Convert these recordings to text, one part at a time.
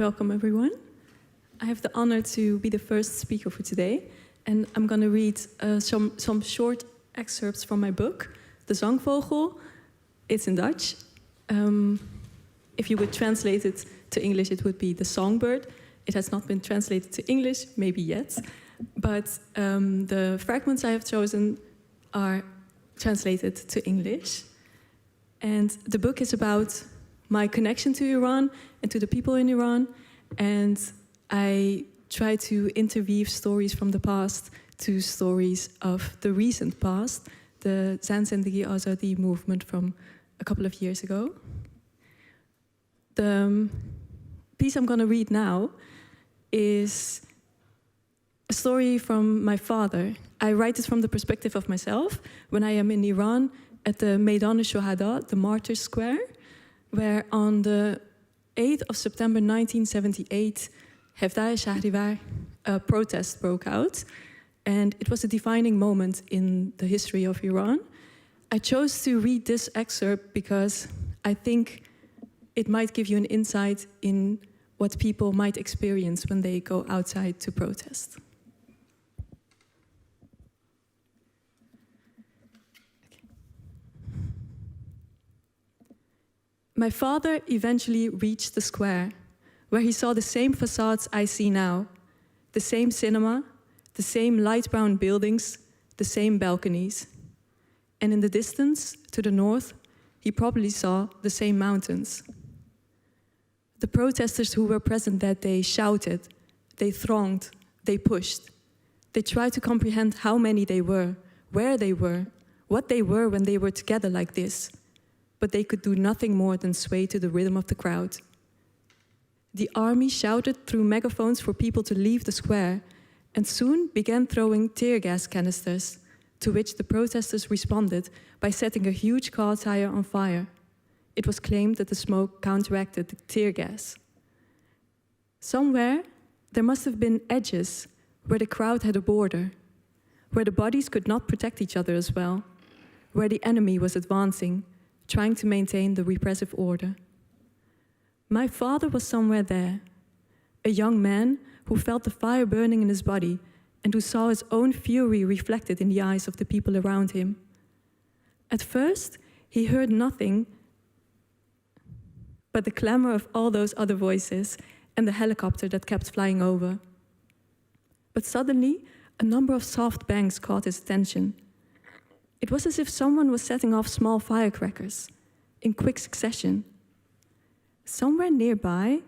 Welcome, everyone. I have the honor to be the first speaker for today, and I'm going to read some short excerpts from my book, The Zangvogel. It's in Dutch. If you would translate it to English, it would be The Songbird. It has not been translated to English, maybe yet, but the fragments I have chosen are translated to English. And the book is about my connection to Iran and to the people in Iran, and I try to interweave stories from the past to stories of the recent past, the Zan Zindagi Azadî movement from a couple of years ago. The piece I'm going to read now is a story from my father. I write it from the perspective of myself when I am in Iran at the Meydan Shuhada, the Martyrs Square, where on the 8th of September 1978, Shahrivar, a protest broke out, and it was a defining moment in the history of Iran. I chose to read this excerpt because I think it might give you an insight in what people might experience when they go outside to protest. My father eventually reached the square, where he saw the same facades I see now, the same cinema, the same light brown buildings, the same balconies. And in the distance, to the north, he probably saw the same mountains. The protesters who were present that day shouted, they thronged, they pushed. They tried to comprehend how many they were, where they were, what they were when they were together like this. But they could do nothing more than sway to the rhythm of the crowd. The army shouted through megaphones for people to leave the square, and soon began throwing tear gas canisters, to which the protesters responded by setting a huge car tire on fire. It was claimed that the smoke counteracted the tear gas. Somewhere, there must have been edges where the crowd had a border, where the bodies could not protect each other as well, where the enemy was advancing, trying to maintain the repressive order. My father was somewhere there, a young man who felt the fire burning in his body and who saw his own fury reflected in the eyes of the people around him. At first, he heard nothing but the clamor of all those other voices and the helicopter that kept flying over. But suddenly, a number of soft bangs caught his attention. It was as if someone was setting off small firecrackers in quick succession. Somewhere nearby,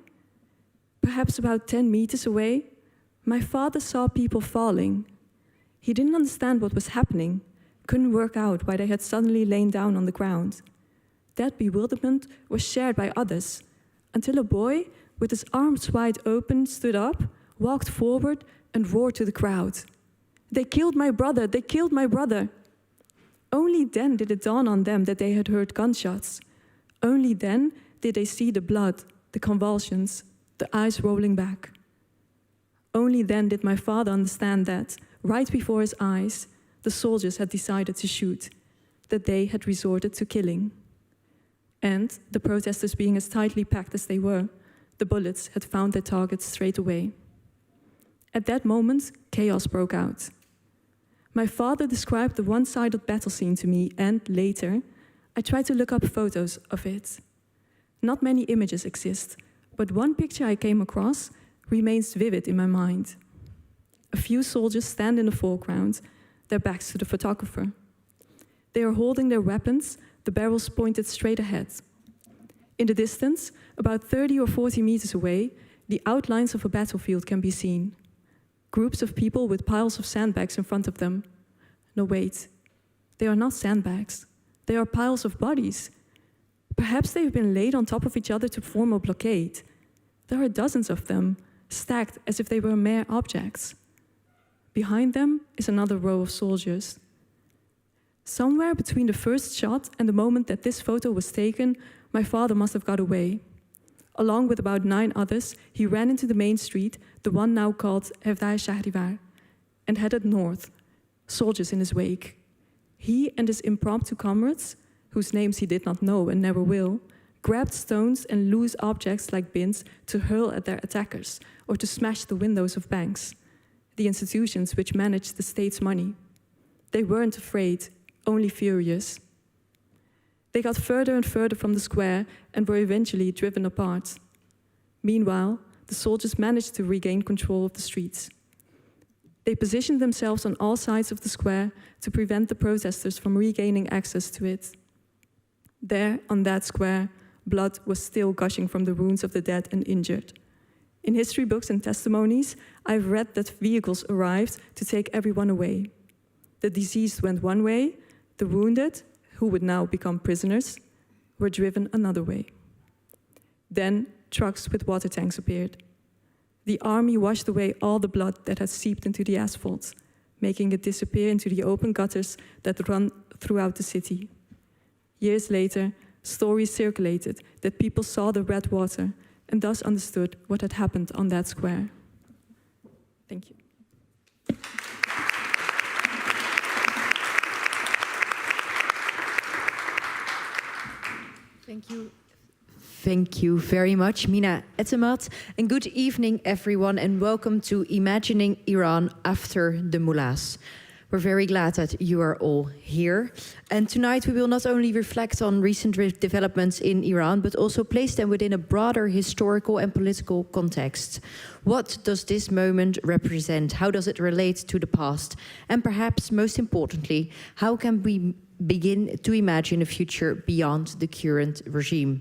perhaps about 10 meters away, my father saw people falling. He didn't understand what was happening, couldn't work out why they had suddenly lain down on the ground. That bewilderment was shared by others, until a boy with his arms wide open stood up, walked forward, and roared to the crowd. "They killed my brother! They killed my brother!" Only then did it dawn on them that they had heard gunshots. Only then did they see the blood, the convulsions, the eyes rolling back. Only then did my father understand that, right before his eyes, the soldiers had decided to shoot, that they had resorted to killing. And, the protesters being as tightly packed as they were, the bullets had found their targets straight away. At that moment, chaos broke out. My father described the one-sided battle scene to me, and later, I tried to look up photos of it. Not many images exist, but one picture I came across remains vivid in my mind. A few soldiers stand in the foreground, their backs to the photographer. They are holding their weapons, the barrels pointed straight ahead. In the distance, about 30 or 40 meters away, the outlines of a battlefield can be seen. Groups of people with piles of sandbags in front of them. No, wait, they are not sandbags. They are piles of bodies. Perhaps they've been laid on top of each other to form a blockade. There are dozens of them, stacked as if they were mere objects. Behind them is another row of soldiers. Somewhere between the first shot and the moment that this photo was taken, my father must have got away. Along with about 9 others, he ran into the main street, the one now called Shahrivar, and headed north, soldiers in his wake. He and his impromptu comrades, whose names he did not know and never will, grabbed stones and loose objects like bins to hurl at their attackers or to smash the windows of banks, the institutions which managed the state's money. They weren't afraid, only furious. They got further and further from the square and were eventually driven apart. Meanwhile, the soldiers managed to regain control of the streets. They positioned themselves on all sides of the square to prevent the protesters from regaining access to it. There, on that square, blood was still gushing from the wounds of the dead and injured. In history books and testimonies, I've read that vehicles arrived to take everyone away. The deceased went one way, the wounded, who would now become prisoners, were driven another way. Then trucks with water tanks appeared. The army washed away all the blood that had seeped into the asphalt, making it disappear into the open gutters that run throughout the city. Years later, stories circulated that people saw the red water and thus understood what had happened on that square. Thank you. Thank you. Thank you very much, Mina Etemat. And good evening, everyone, and welcome to Imagining Iran After the Mullahs. We're very glad that you are all here. And tonight we will not only reflect on recent developments in Iran, but also place them within a broader historical and political context. What does this moment represent? How does it relate to the past? And perhaps most importantly, how can we begin to imagine a future beyond the current regime?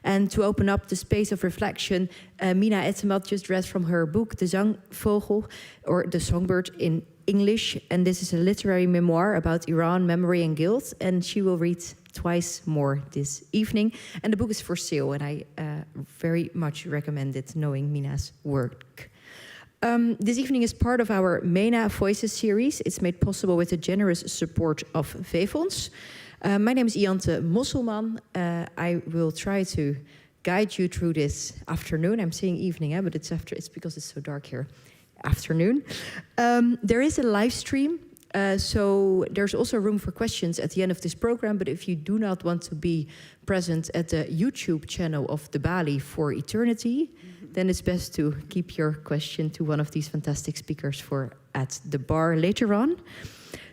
And to open up the space of reflection, Mina Etemat just read from her book, The Zangvogel, or The Songbird in English. And this is a literary memoir about Iran, memory and guilt. And she will read twice more this evening. And the book is for sale, and I very much recommend it, knowing Mina's work. This evening is part of our MENA Voices series. It's made possible with the generous support of VEFONS. My name is Iante Mosselman. I will try to guide you through this afternoon. I'm saying evening, but it's because it's so dark here. Afternoon. There is a live stream, so there's also room for questions at the end of this program. But if you do not want to be present at the YouTube channel of the Balie for eternity, then it's best to keep your question to one of these fantastic speakers for at the bar later on.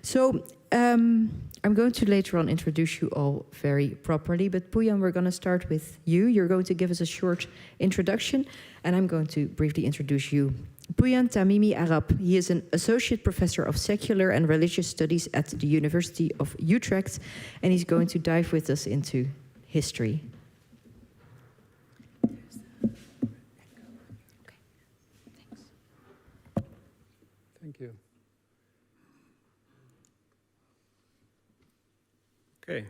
So I'm going to later on introduce you all very properly, but Puyan, we're going to start with you. You're going to give us a short introduction, and I'm going to briefly introduce you. Puyan Tamimi Arab. He is an associate professor of secular and religious studies at the University of Utrecht, and he's going to dive with us into history. Thank you. Okay.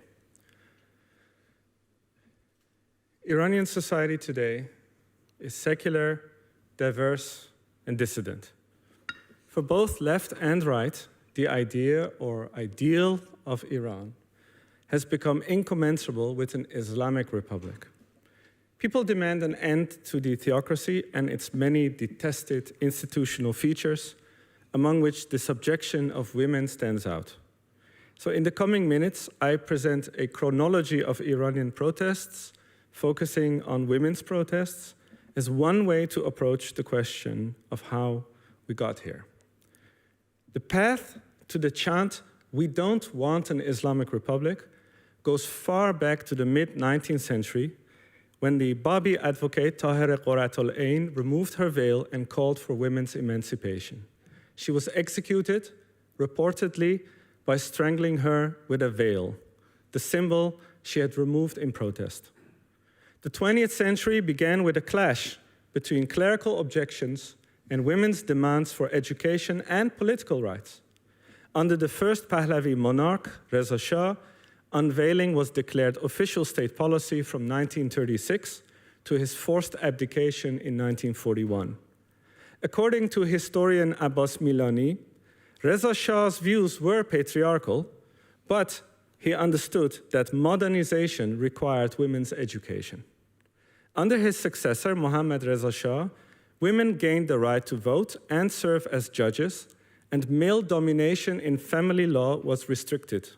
Iranian society today is secular, diverse, and dissident. For both left and right, the idea or ideal of Iran has become incommensurable with an Islamic Republic. People demand an end to the theocracy and its many detested institutional features, among which the subjection of women stands out. So in the coming minutes, I present a chronology of Iranian protests, focusing on women's protests, as one way to approach the question of how we got here. The path to the chant, "We don't want an Islamic Republic," goes far back to the mid-19th century, when the Babi advocate Tahir Qurratul Ain removed her veil and called for women's emancipation. She was executed, reportedly, by strangling her with a veil, the symbol she had removed in protest. The 20th century began with a clash between clerical objections and women's demands for education and political rights. Under the first Pahlavi monarch, Reza Shah, unveiling was declared official state policy from 1936 to his forced abdication in 1941. According to historian Abbas Milani, Reza Shah's views were patriarchal, but he understood that modernization required women's education. Under his successor, Mohammad Reza Shah, women gained the right to vote and serve as judges, and male domination in family law was restricted.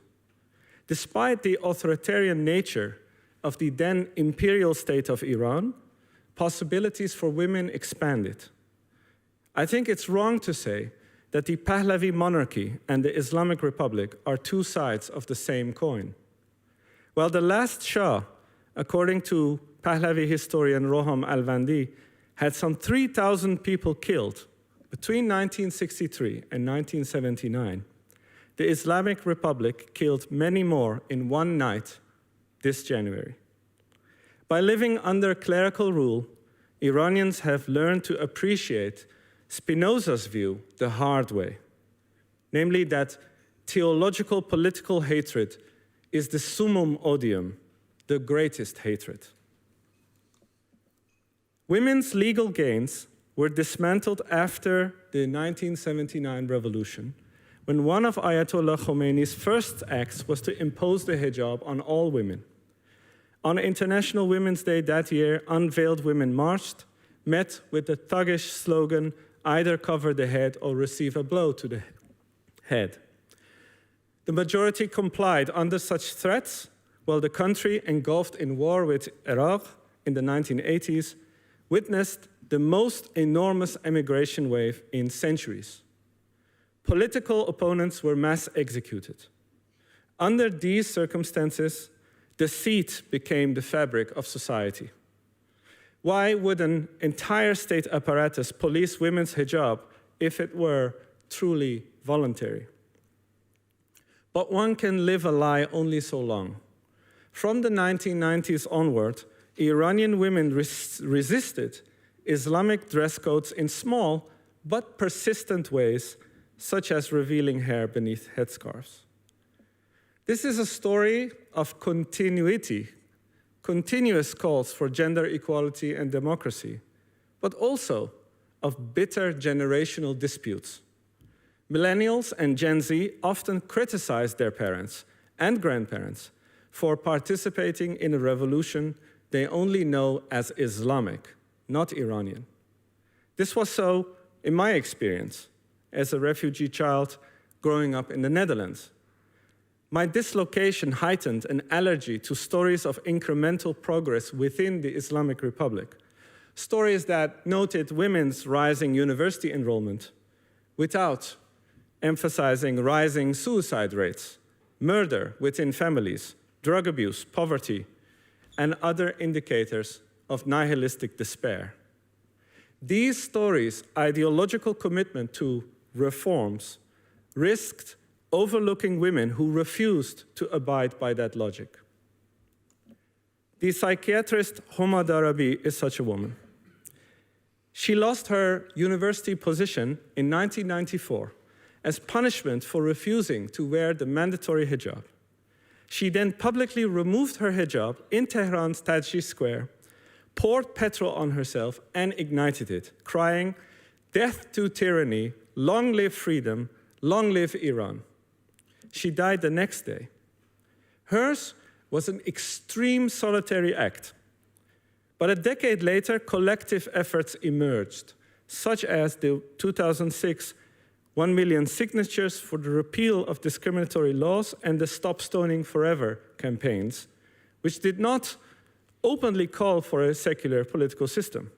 Despite the authoritarian nature of the then imperial state of Iran, possibilities for women expanded. I think it's wrong to say that the Pahlavi monarchy and the Islamic Republic are two sides of the same coin. While the last Shah, according to Pahlavi historian Roham Alvandi, had some 3,000 people killed between 1963 and 1979, the Islamic Republic killed many more in one night this January. By living under clerical rule, Iranians have learned to appreciate Spinoza's view the hard way, namely that theological political hatred is the summum odium, the greatest hatred. Women's legal gains were dismantled after the 1979 revolution, when one of Ayatollah Khomeini's first acts was to impose the hijab on all women. On International Women's Day that year, unveiled women marched, met with the thuggish slogan, "Either cover the head or receive a blow to the head." The majority complied under such threats, while the country, engulfed in war with Iraq in the 1980s, witnessed the most enormous emigration wave in centuries. Political opponents were mass executed. Under these circumstances, deceit became the fabric of society. Why would an entire state apparatus police women's hijab if it were truly voluntary? But one can live a lie only so long. From the 1990s onward, Iranian women resisted Islamic dress codes in small but persistent ways, such as revealing hair beneath headscarves. This is a story of continuity, continuous calls for gender equality and democracy, but also of bitter generational disputes. Millennials and Gen Z often criticize their parents and grandparents for participating in a revolution they only know as Islamic, not Iranian. This was so in my experience as a refugee child growing up in the Netherlands. My dislocation heightened an allergy to stories of incremental progress within the Islamic Republic, stories that noted women's rising university enrollment without emphasizing rising suicide rates, murder within families, drug abuse, poverty, and other indicators of nihilistic despair. These stories' ideological commitment to reforms risked overlooking women who refused to abide by that logic. The psychiatrist Homa Darabi is such a woman. She lost her university position in 1994 as punishment for refusing to wear the mandatory hijab. She then publicly removed her hijab in Tehran's Tajri Square, poured petrol on herself, and ignited it, crying, "Death to tyranny, long live freedom, long live Iran." She died the next day. Hers was an extreme solitary act. But a decade later, collective efforts emerged, such as the 2006 1 million signatures for the repeal of discriminatory laws and the Stop Stoning Forever campaigns, which did not openly call for a secular political system.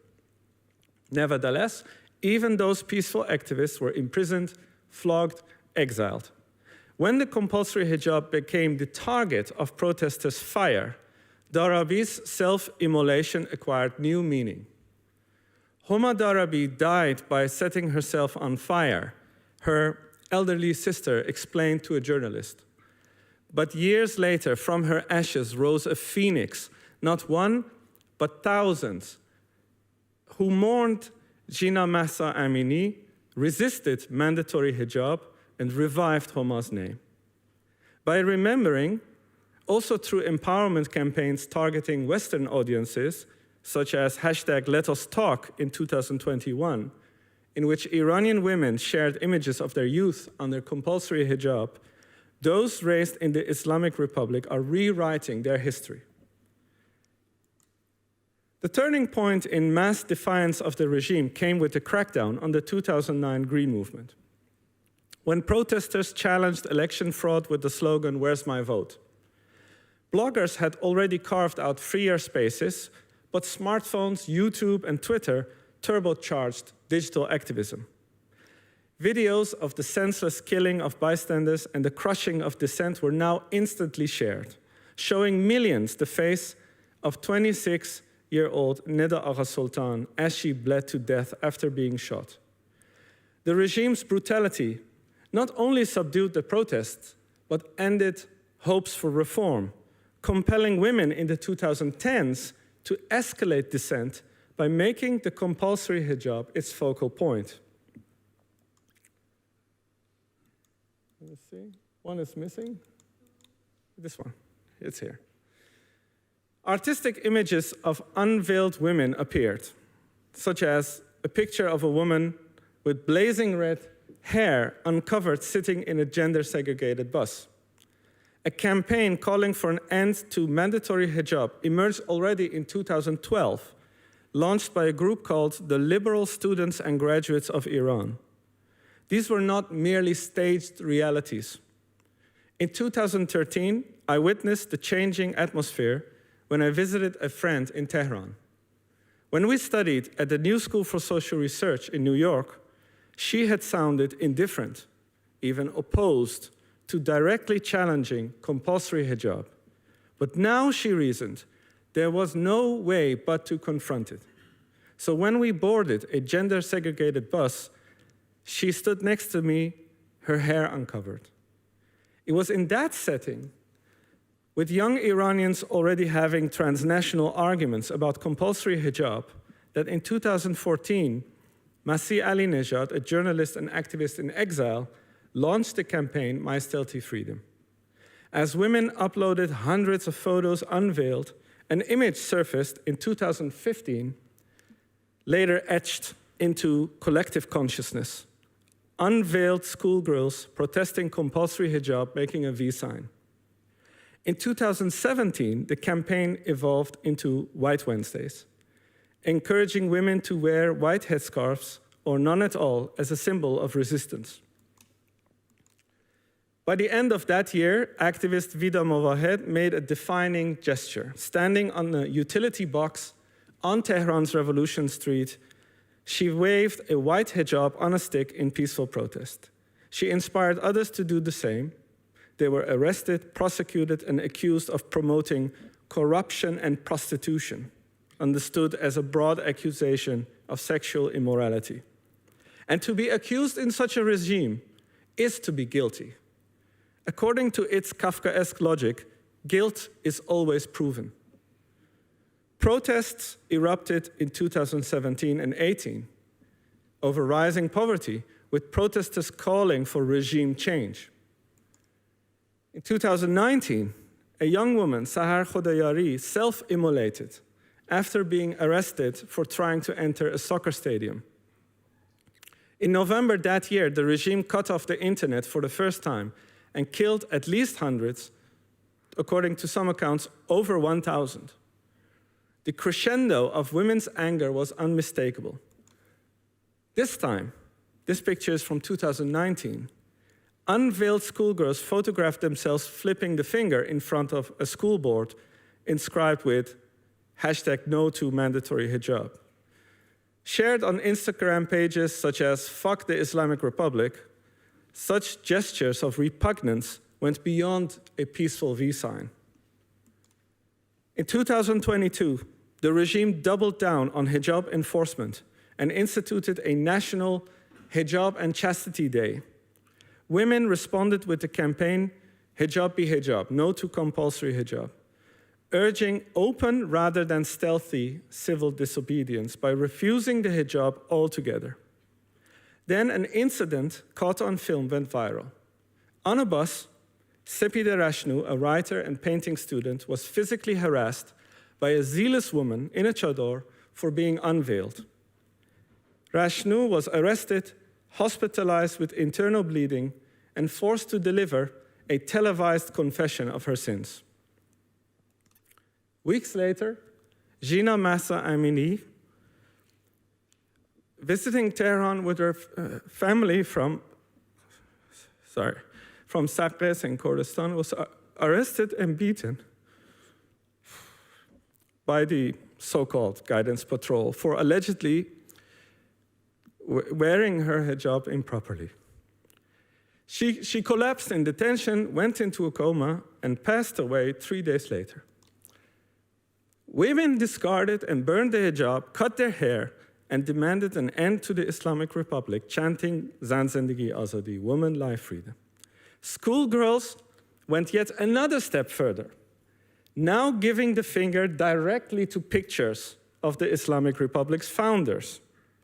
Nevertheless, even those peaceful activists were imprisoned, flogged, exiled. When the compulsory hijab became the target of protesters' fire, Darabi's self-immolation acquired new meaning. Homa Darabi died by setting herself on fire, her elderly sister explained to a journalist. But years later, from her ashes rose a phoenix, not one, but thousands, who mourned Jina Mahsa Amini, resisted mandatory hijab, and revived Homa's name. By remembering, also through empowerment campaigns targeting Western audiences, such as #LetUsTalk in 2021, in which Iranian women shared images of their youth under compulsory hijab, those raised in the Islamic Republic are rewriting their history. The turning point in mass defiance of the regime came with the crackdown on the 2009 Green Movement, when protesters challenged election fraud with the slogan, "Where's my vote?" Bloggers had already carved out freer spaces, but smartphones, YouTube, and Twitter turbocharged digital activism. Videos of the senseless killing of bystanders and the crushing of dissent were now instantly shared, showing millions the face of 26-year-old Neda Agha Sultan as she bled to death after being shot. The regime's brutality not only subdued the protests, but ended hopes for reform, compelling women in the 2010s to escalate dissent by making the compulsory hijab its focal point. Let's see, one is missing. This one, it's here. Artistic images of unveiled women appeared, such as a picture of a woman with blazing red hair uncovered sitting in a gender-segregated bus. A campaign calling for an end to mandatory hijab emerged already in 2012, launched by a group called the Liberal Students and Graduates of Iran. These were not merely staged realities. In 2013, I witnessed the changing atmosphere when I visited a friend in Tehran. When we studied at the New School for Social Research in New York, she had sounded indifferent, even opposed, to directly challenging compulsory hijab. But now, she reasoned, there was no way but to confront it. So when we boarded a gender-segregated bus, she stood next to me, her hair uncovered. It was in that setting, with young Iranians already having transnational arguments about compulsory hijab, that in 2014, Masih Alinejad, a journalist and activist in exile, launched the campaign My Stealthy Freedom. As women uploaded hundreds of photos unveiled, an image surfaced in 2015, later etched into collective consciousness. Unveiled schoolgirls protesting compulsory hijab, making a V sign. In 2017, the campaign evolved into White Wednesdays, encouraging women to wear white headscarves or none at all as a symbol of resistance. By the end of that year, activist Vida Mowahed made a defining gesture. Standing on a utility box on Tehran's Revolution Street, she waved a white hijab on a stick in peaceful protest. She inspired others to do the same. They were arrested, prosecuted, and accused of promoting corruption and prostitution, understood as a broad accusation of sexual immorality. And to be accused in such a regime is to be guilty. According to its Kafkaesque logic, guilt is always proven. Protests erupted in 2017 and 18 over rising poverty, with protesters calling for regime change. In 2019, a young woman, Sahar Khodayari, self-immolated after being arrested for trying to enter a soccer stadium. In November that year, the regime cut off the internet for the first time and killed at least hundreds, according to some accounts, over 1,000. The crescendo of women's anger was unmistakable. This time, this picture is from 2019, unveiled schoolgirls photographed themselves flipping the finger in front of a school board inscribed with #No to mandatory hijab. Shared on Instagram pages such as Fuck the Islamic Republic, such gestures of repugnance went beyond a peaceful V sign. In 2022, the regime doubled down on hijab enforcement and instituted a national Hijab and Chastity Day. Women responded with the campaign, Hijab be hijab, no to compulsory hijab, urging open rather than stealthy civil disobedience by refusing the hijab altogether. Then an incident caught on film went viral. On a bus, Sepide Rashnu, a writer and painting student, was physically harassed by a zealous woman in a chador for being unveiled. Rashnu was arrested, hospitalized with internal bleeding, and forced to deliver a televised confession of her sins. Weeks later, Jina Mahsa Amini, visiting Tehran with her family from Sakres in Kurdistan, was arrested and beaten by the so-called guidance patrol for allegedly wearing her hijab improperly. She collapsed in detention, went into a coma, and passed away 3 days later. Women discarded and burned the hijab, cut their hair, and demanded an end to the Islamic Republic, chanting Zan Zindagi Azadî, woman, life, freedom. Schoolgirls went yet another step further, now giving the finger directly to pictures of the Islamic Republic's founders,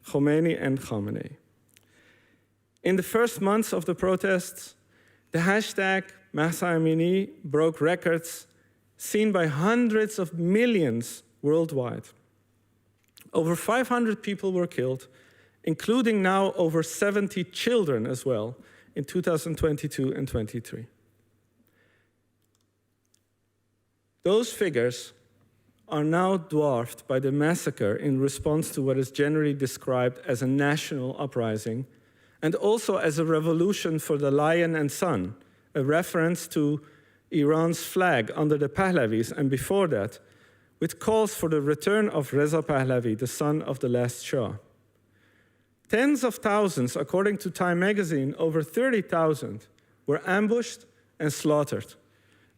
Khomeini and Khamenei. In the first months of the protests, the hashtag Mahsa Amini broke records seen by hundreds of millions worldwide. Over 500 people were killed, including now over 70 children as well in 2022 and 23. Those figures are now dwarfed by the massacre in response to what is generally described as a national uprising, and also as a revolution for the lion and sun, a reference to Iran's flag under the Pahlavis, and before that, with calls for the return of Reza Pahlavi, the son of the last Shah. Tens of thousands, according to Time magazine, over 30,000, were ambushed and slaughtered,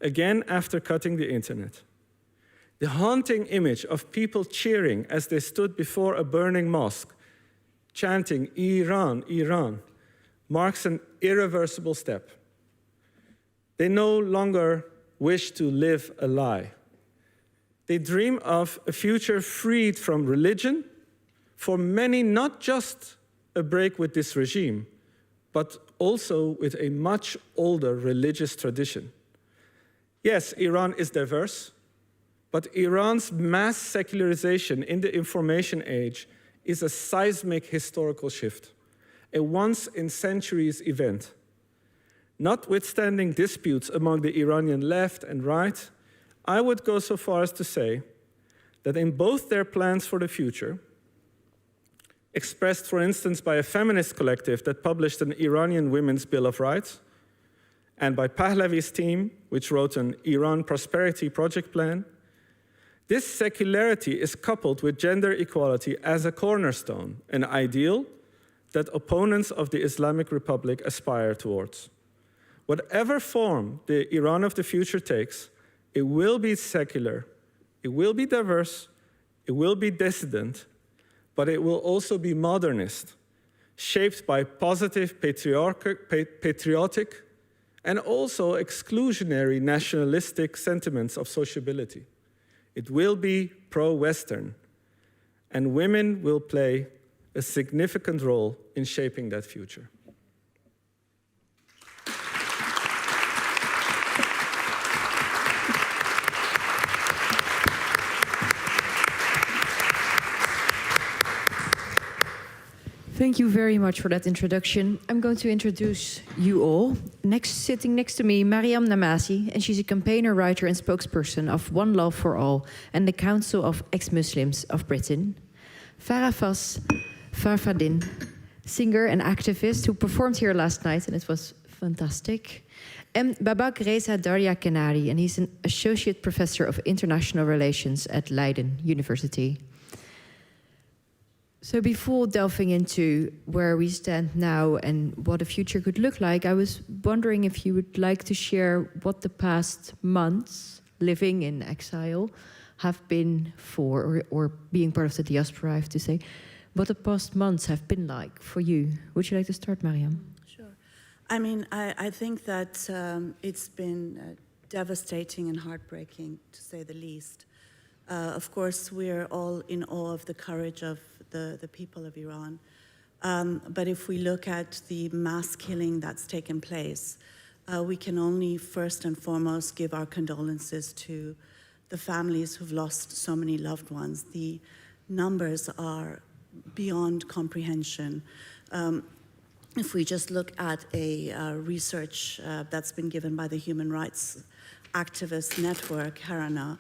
again after cutting the internet. The haunting image of people cheering as they stood before a burning mosque, chanting, Iran, Iran, marks an irreversible step. They no longer wish to live a lie. They dream of a future freed from religion, for many not just a break with this regime, but also with a much older religious tradition. Yes, Iran is diverse, but Iran's mass secularization in the information age is a seismic historical shift, a once-in-centuries event. Notwithstanding disputes among the Iranian left and right, I would go so far as to say that in both their plans for the future, expressed, for instance, by a feminist collective that published an Iranian Women's Bill of Rights, and by Pahlavi's team, which wrote an Iran Prosperity Project Plan, this secularity is coupled with gender equality as a cornerstone, an ideal that opponents of the Islamic Republic aspire towards. Whatever form the Iran of the future takes, it will be secular, it will be diverse, it will be dissident, but it will also be modernist, shaped by positive patriotic and also exclusionary nationalistic sentiments of sociability. It will be pro-Western, and women will play a significant role in shaping that future. Thank you very much for that introduction. I'm going to introduce you all. Sitting next to me, Mariam Namasi, and she's a campaigner, writer, and spokesperson of One Love for All and the Council of Ex-Muslims of Britain. Farafas Farfadin, singer and activist who performed here last night, and it was fantastic. And Babak Reza Darya Kenari, and he's an associate professor of international relations at Leiden University. So before delving into where we stand now and what the future could look like, I was wondering if you would like to share what the past months living in exile have been for, or being part of the diaspora, I have to say, what the past months have been like for you. Would you like to start, Mariam? Sure. I mean, I think that it's been devastating and heartbreaking, to say the least. Of course, we're all in awe of the courage of the people of Iran. But if we look at the mass killing that's taken place, we can only first and foremost give our condolences to the families who've lost so many loved ones. The numbers are beyond comprehension. If we just look at a research that's been given by the Human Rights Activist Network, HRANA,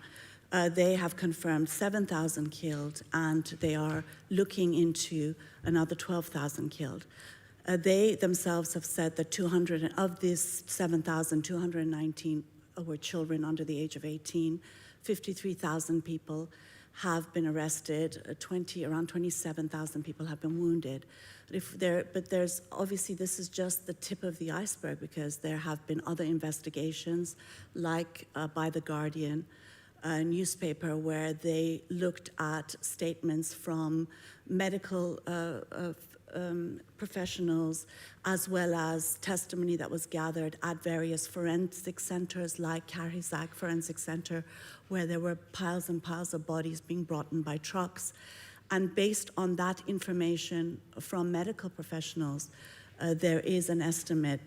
they have confirmed 7,000 killed, and they are looking into another 12,000 killed. They themselves have said that 200 of these 7,000, 219 were children under the age of 18. 53,000 people have been arrested, around 27,000 people have been wounded. But there's obviously, this is just the tip of the iceberg, because there have been other investigations, like by The Guardian, a newspaper, where they looked at statements from medical professionals, as well as testimony that was gathered at various forensic centers, like Karhizak Forensic Center, where there were piles and piles of bodies being brought in by trucks. And based on that information from medical professionals, there is an estimate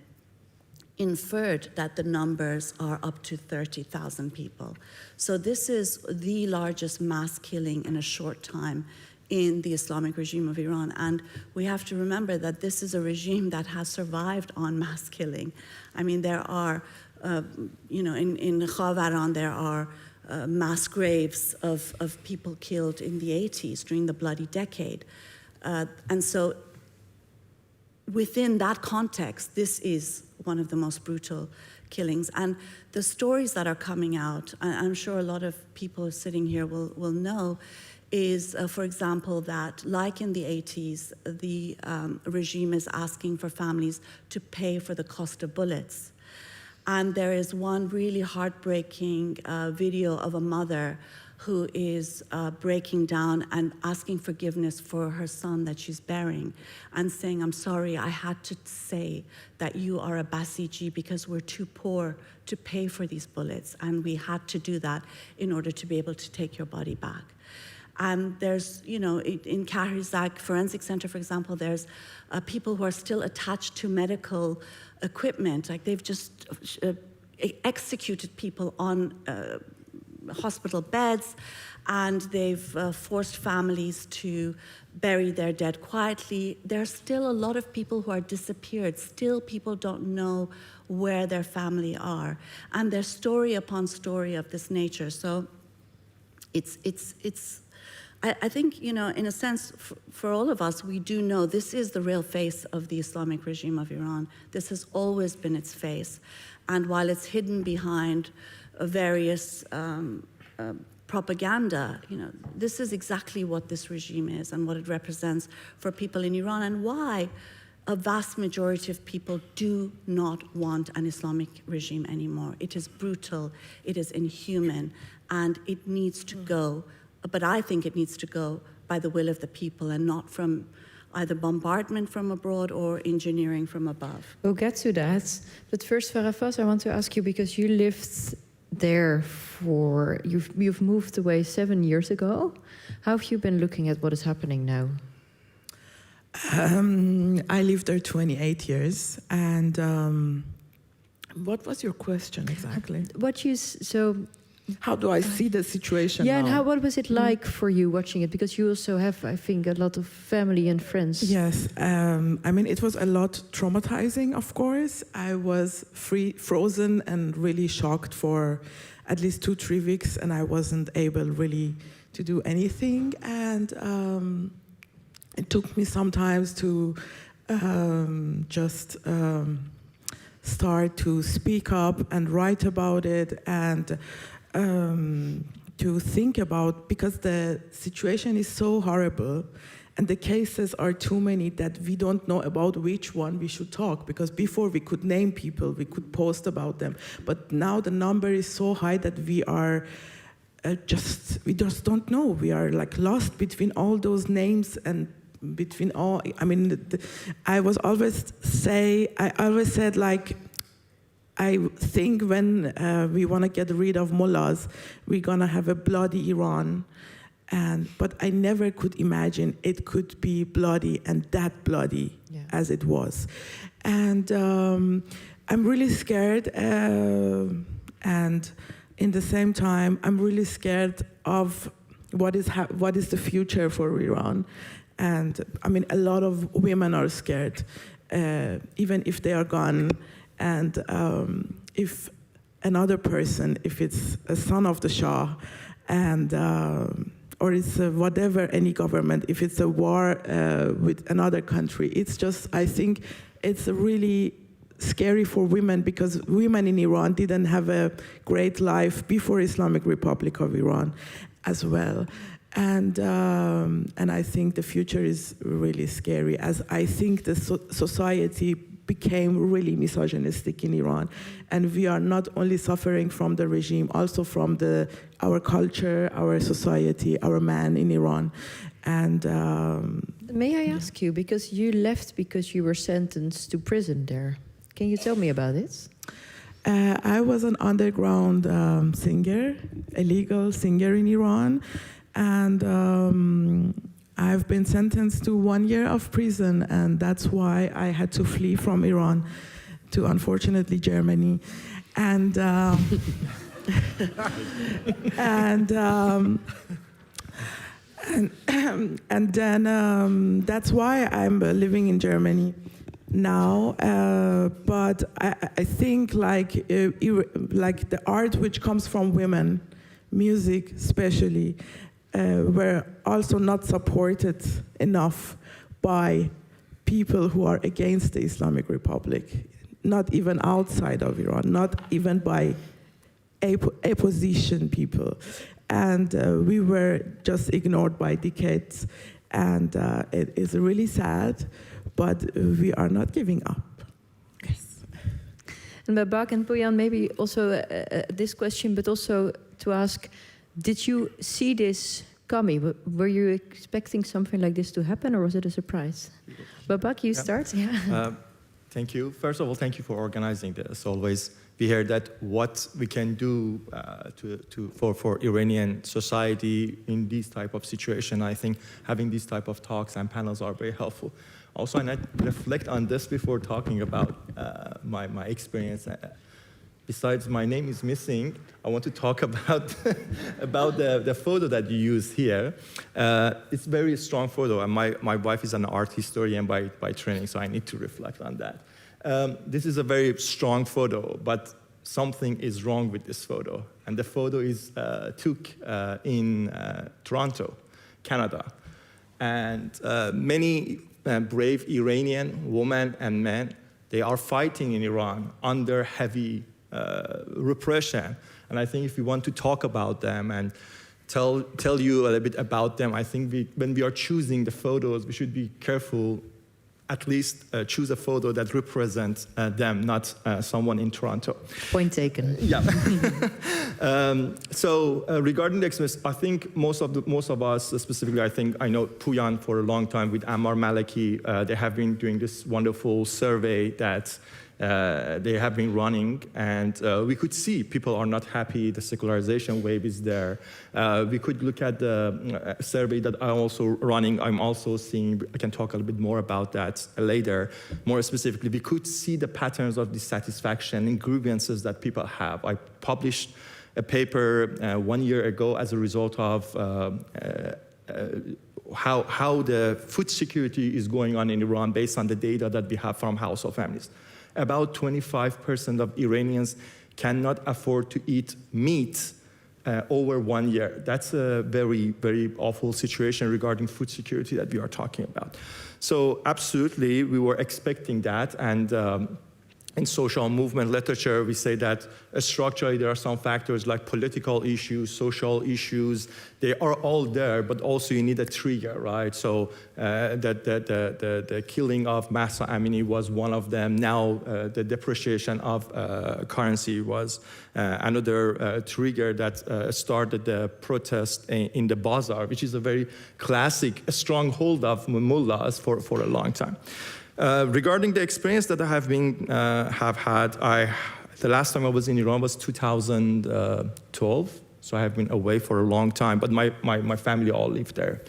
inferred that the numbers are up to 30,000 people. So this is the largest mass killing in a short time in the Islamic regime of Iran. And we have to remember that this is a regime that has survived on mass killing. I mean, there are, in Khavaran, there are mass graves of people killed in the 80s during the Bloody Decade. And so within that context, this is one of the most brutal killings. And the stories that are coming out, I'm sure a lot of people sitting here will know, is, for example, that like in the 80s, the regime is asking for families to pay for the cost of bullets. And there is one really heartbreaking video of a mother who is breaking down and asking forgiveness for her son that she's burying, and saying, "I'm sorry, I had to say that you are a Basiji because we're too poor to pay for these bullets, and we had to do that in order to be able to take your body back." And there's, in Karhizak Forensic Center, for example, there's people who are still attached to medical equipment, like they've just executed people on hospital beds, and they've forced families to bury their dead quietly. There's still a lot of people who are disappeared. Still, people don't know where their family are. And there's story upon story of this nature. So I think, in a sense, for all of us, we do know this is the real face of the Islamic regime of Iran. This has always been its face. And while it's hidden behind various propaganda, this is exactly what this regime is and what it represents for people in Iran, and why a vast majority of people do not want an Islamic regime anymore. It is brutal, it is inhuman, and it needs to go. But I think it needs to go by the will of the people, and not from either bombardment from abroad or engineering from above. We'll get to that. But first, Farafaz, I want to ask you, because you lived there you've moved away 7 years ago. How have you been looking at what is happening now? I lived there 28 years. And what was your question exactly? How do I see the situation now? And what was it like for you watching it? Because you also have, I think, a lot of family and friends. Yes, it was a lot traumatizing, of course. I was frozen and really shocked for at least 2-3 weeks, and I wasn't able really to do anything. And it took me sometimes to start to speak up and write about it, and to think about, because the situation is so horrible and the cases are too many that we don't know about which one we should talk, because before we could name people, we could post about them, but now the number is so high that we are we just don't know. We are like lost between all those names and between all, I always said, like, I think when we want to get rid of mullahs, we're going to have a bloody Iran. But I never could imagine it could be bloody and that bloody as it was. And I'm really scared. And in the same time, I'm really scared of what is the future for Iran. And a lot of women are scared, even if they are gone. And if another person, if it's a son of the Shah, and or it's whatever, any government, if it's a war with another country, it's just, I think it's really scary for women because women in Iran didn't have a great life before Islamic Republic of Iran as well. And I think the future is really scary, as I think the society became really misogynistic in Iran. And we are not only suffering from the regime, also from our culture, our society, our man in Iran. And may I ask you, because you left because you were sentenced to prison there. Can you tell me about it? I was an underground singer, a legal singer in Iran. And I've been sentenced to 1 year of prison, and that's why I had to flee from Iran to, unfortunately, Germany. And and then that's why I'm living in Germany now. But I think like the art which comes from women, music especially, were also not supported enough by people who are against the Islamic Republic, not even outside of Iran, not even by opposition people. And we were just ignored by decades. And it is really sad, but we are not giving up. Yes. And Babak and Boyan, maybe also this question, but also to ask, did you see this coming? Were you expecting something like this to happen, or was it a surprise? Babak, you start. Yeah. Thank you. First of all, thank you for organizing this. Always we hear that what we can do for Iranian society in this type of situation. I think having these type of talks and panels are very helpful. Also, and I reflect on this before talking about my experience. Besides, my name is missing. I want to talk about about the photo that you use here. It's a very strong photo, and my wife is an art historian by training, so I need to reflect on that. This is a very strong photo, but something is wrong with this photo. And the photo is took in Toronto, Canada. And many brave Iranian women and men, they are fighting in Iran under heavy repression. And I think if we want to talk about them and tell you a little bit about them, I think when we are choosing the photos, we should be careful, at least choose a photo that represents them, not someone in Toronto. Point taken. Yeah. Regarding the experience, I think most of us, specifically, I know Puyan for a long time with Ammar Maliki. They have been doing this wonderful survey that they have been running, and we could see people are not happy. The secularization wave is there. We could look at the survey that I'm also running. I'm also seeing, I can talk a little bit more about that later. More specifically, we could see the patterns of dissatisfaction and grievances that people have. I published a paper 1 year ago as a result of how the food security is going on in Iran based on the data that we have from Household Families. About 25% of Iranians cannot afford to eat meat over 1 year. That's a very, very awful situation regarding food security that we are talking about. So absolutely, we were expecting that. And in social movement literature, we say that structurally there are some factors like political issues, social issues. They are all there, but also you need a trigger, right? So the killing of Mahsa Amini was one of them. Now the depreciation of currency was another trigger that started the protest in the bazaar, which is a very classic stronghold of mullahs for a long time. Regarding the experience that I have had, the last time I was in Iran was 2012, so I have been away for a long time, but my family all live there.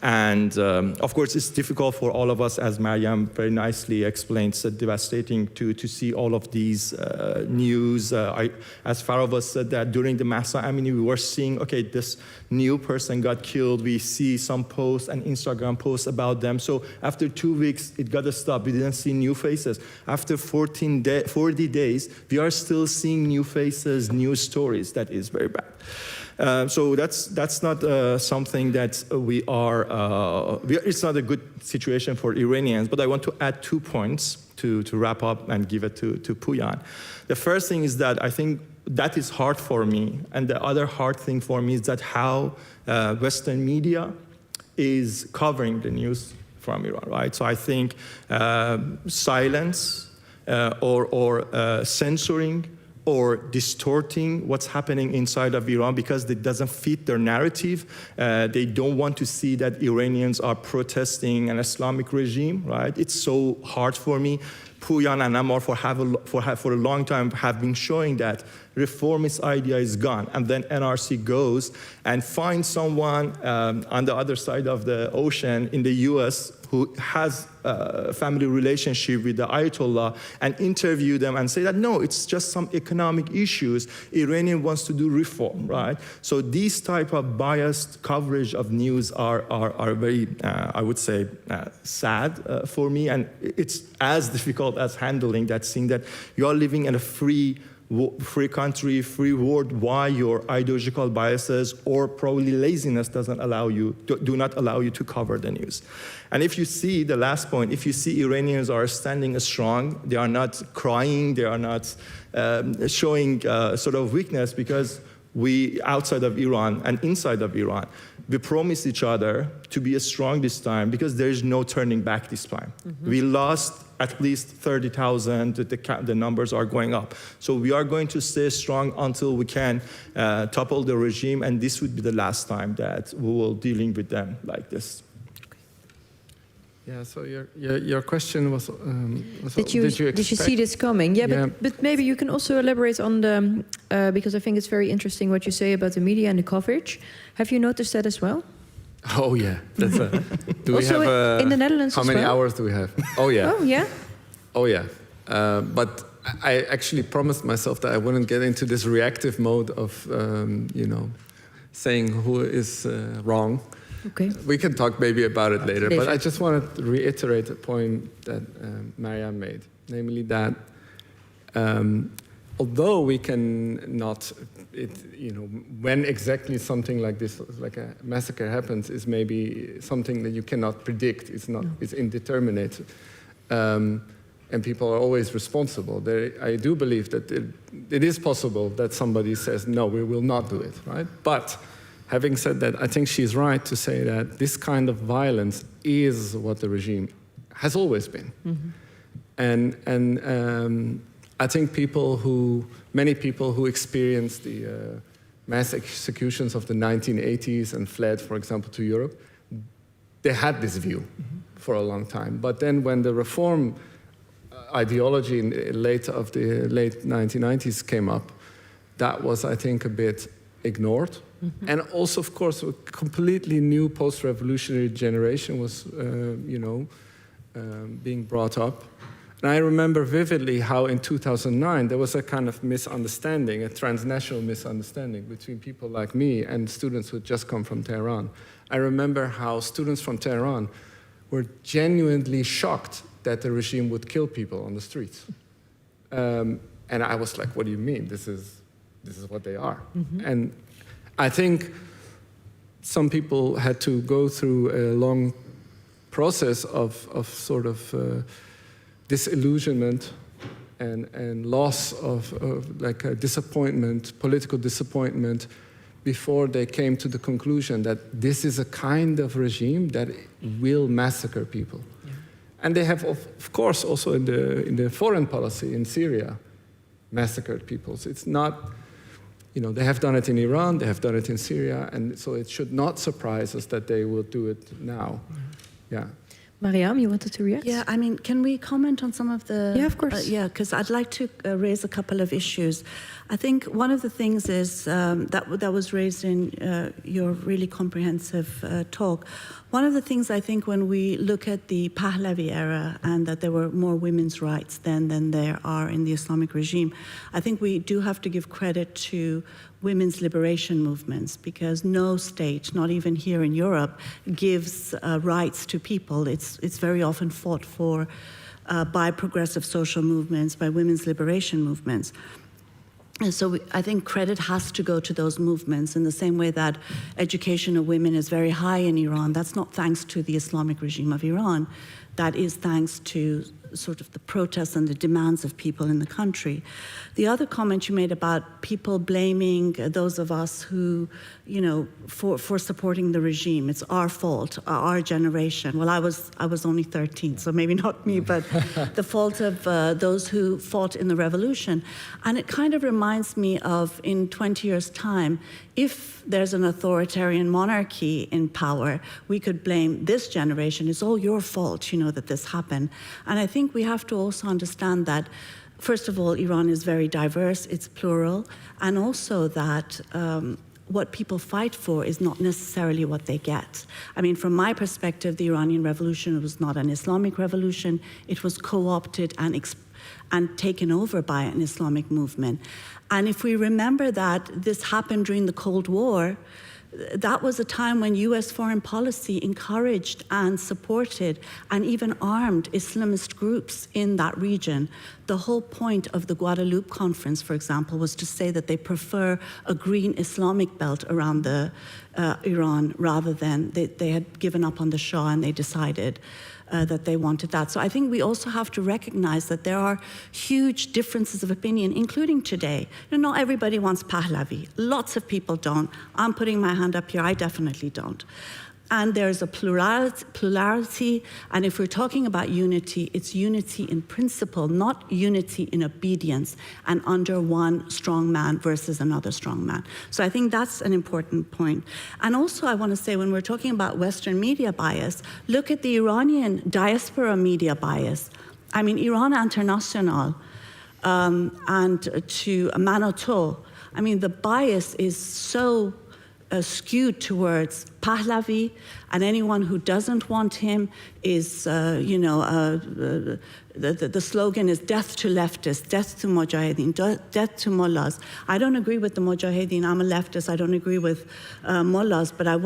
And of course, it's difficult for all of us, as Mariam very nicely explained. It's devastating to see all of these news. As Farah said that during the Mahsa Amini, we were seeing, okay, this new person got killed. We see some posts and Instagram posts about them. So after 2 weeks, it got to stop. We didn't see new faces. After 40 days, we are still seeing new faces, new stories. That is very bad. So that's not something that it's not a good situation for Iranians, but I want to add 2 points to wrap up and give it to Puyan. The first thing is that I think that is hard for me. And the other hard thing for me is that how Western media is covering the news from Iran, right? So I think silence or censoring or distorting what's happening inside of Iran because it doesn't fit their narrative. They don't want to see that Iranians are protesting an Islamic regime, right? It's so hard for me. Puyan and Ammar for a long time have been showing that reformist idea is gone. And then NRC goes and finds someone on the other side of the ocean in the US who has a family relationship with the Ayatollah and interview them and say that, no, it's just some economic issues. Iranian wants to do reform, right? So these type of biased coverage of news are very, I would say, sad for me. And it's as difficult as handling that, seeing that you are living in a free country, free world, why your ideological biases or probably laziness doesn't allow you, do not allow you to cover the news. And if you see, the last point, if you see Iranians are standing strong, they are not crying, they are not showing sort of weakness because we, outside of Iran and inside of Iran, we promise each other to be strong this time because there is no turning back this time. Mm-hmm. We lost at least 30,000, the numbers are going up. So we are going to stay strong until we can topple the regime, and this would be the last time that we will dealing with them like this. Yeah, so your question was, did you see this coming? Yeah, but maybe you can also elaborate on the, because I think it's very interesting what you say about the media and the coverage. Have you noticed that as well? Oh yeah, that's a, do also we have in the Netherlands how as many well? hours do we have? Oh yeah. Oh yeah? Oh yeah. But I actually promised myself that I wouldn't get into this reactive mode of, you know, saying who is wrong. Okay. We can talk maybe about it later, but I just wanted to reiterate a point that Mariam made, namely that although we can not, you know, when exactly something like this, like a massacre happens, is maybe something that you cannot predict. It's not. It's indeterminate, and people are always responsible. I do believe that it is possible that somebody says, no, we will not do it, right? But having said that, I think she's right to say that this kind of violence is what the regime has always been. Mm-hmm. And I think many people who experienced the mass executions of the 1980s and fled, for example, to Europe, they had this view for a long time. But then when the reform ideology in the late 1990s came up, that was, I think, a bit ignored. Mm-hmm. And also, of course, a completely new post-revolutionary generation was, being brought up. And I remember vividly how in 2009 there was a kind of misunderstanding, a transnational misunderstanding between people like me and students who had just come from Tehran. I remember how students from Tehran were genuinely shocked that the regime would kill people on the streets. And I was like, what do you mean? This is what they are. Mm-hmm. And I think some people had to go through a long process of sort of disillusionment and loss of like a disappointment, political disappointment, before they came to the conclusion that this is a kind of regime that will massacre people. Yeah. And they have, of course, also in the foreign policy in Syria, massacred people. So it's not, you know, they have done it in Iran, they have done it in Syria, and so it should not surprise us that they will do it now. Yeah. Mariam, you wanted to react? Yeah, I mean, can we comment on some of the... Yeah, of course. Yeah, because I'd like to raise a couple of issues. I think one of the things is that was raised in your really comprehensive talk. One of the things I think when we look at the Pahlavi era and that there were more women's rights then than there are in the Islamic regime, I think we do have to give credit to women's liberation movements, because no state, not even here in Europe, gives rights to people. It's very often fought for by progressive social movements, by women's liberation movements. And so I think credit has to go to those movements in the same way that education of women is very high in Iran. That's not thanks to the Islamic regime of Iran. That is thanks to sort of the protests and the demands of people in the country. The other comment you made about people blaming those of us who, you know, for supporting the regime. It's our fault, our generation. Well, I was only 13, so maybe not me, but the fault of those who fought in the revolution. And it kind of reminds me of, in 20 years' time, if there's an authoritarian monarchy in power, we could blame this generation. It's all your fault, you know, that this happened. And I think we have to also understand that, first of all, Iran is very diverse, it's plural, and also that what people fight for is not necessarily what they get. I mean, from my perspective, the Iranian Revolution was not an Islamic revolution. It was co-opted and taken over by an Islamic movement. And if we remember that this happened during the Cold War, that was a time when US foreign policy encouraged and supported and even armed Islamist groups in that region. The whole point of the Guadeloupe conference, for example, was to say that they prefer a green Islamic belt around Iran rather than they had given up on the Shah and they decided that they wanted that. So I think we also have to recognize that there are huge differences of opinion, including today. You know, not everybody wants Pahlavi. Lots of people don't. I'm putting my hand up here, I definitely don't. And there's a plurality, and if we're talking about unity, it's unity in principle, not unity in obedience and under one strong man versus another strong man. So I think that's an important point. And also I want to say, when we're talking about Western media bias, look at the Iranian diaspora media bias. I mean, Iran International and to Manoto, I mean, the bias is so skewed towards Pahlavi, and anyone who doesn't want him is, the slogan is death to leftists, death to mujahideen, death to mullahs. I don't agree with the mujahideen. I'm a leftist. I don't agree with mullahs, but I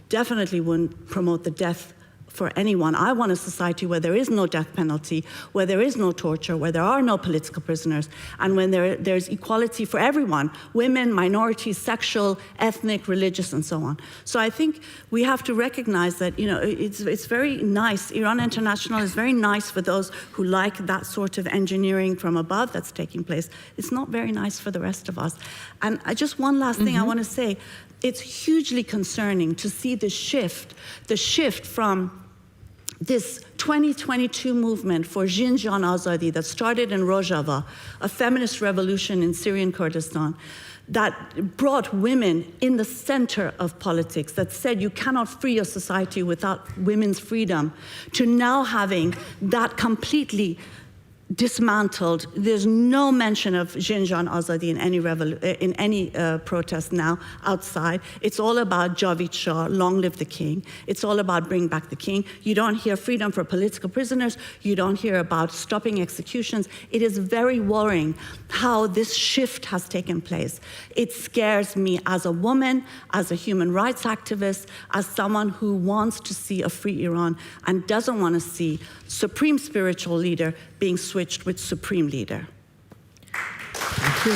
definitely wouldn't promote the death for anyone. I want a society where there is no death penalty, where there is no torture, where there are no political prisoners, and when there's equality for everyone, women, minorities, sexual, ethnic, religious, and so on. So I think we have to recognize that, you know, it's very nice. Iran International is very nice for those who like that sort of engineering from above that's taking place. It's not very nice for the rest of us. And just one last thing I want to say. It's hugely concerning to see the shift from this 2022 movement for Azadî that started in Rojava, a feminist revolution in Syrian Kurdistan, that brought women in the center of politics, that said you cannot free a society without women's freedom, to now having that completely dismantled. There's no mention of Zinjan Azadî in any protest now outside. It's all about Javid Shah, long live the king. It's all about bring back the king. You don't hear freedom for political prisoners. You don't hear about stopping executions. It is very worrying how this shift has taken place. It scares me as a woman, as a human rights activist, as someone who wants to see a free Iran and doesn't want to see supreme spiritual leader being switched with supreme leader. Thank you.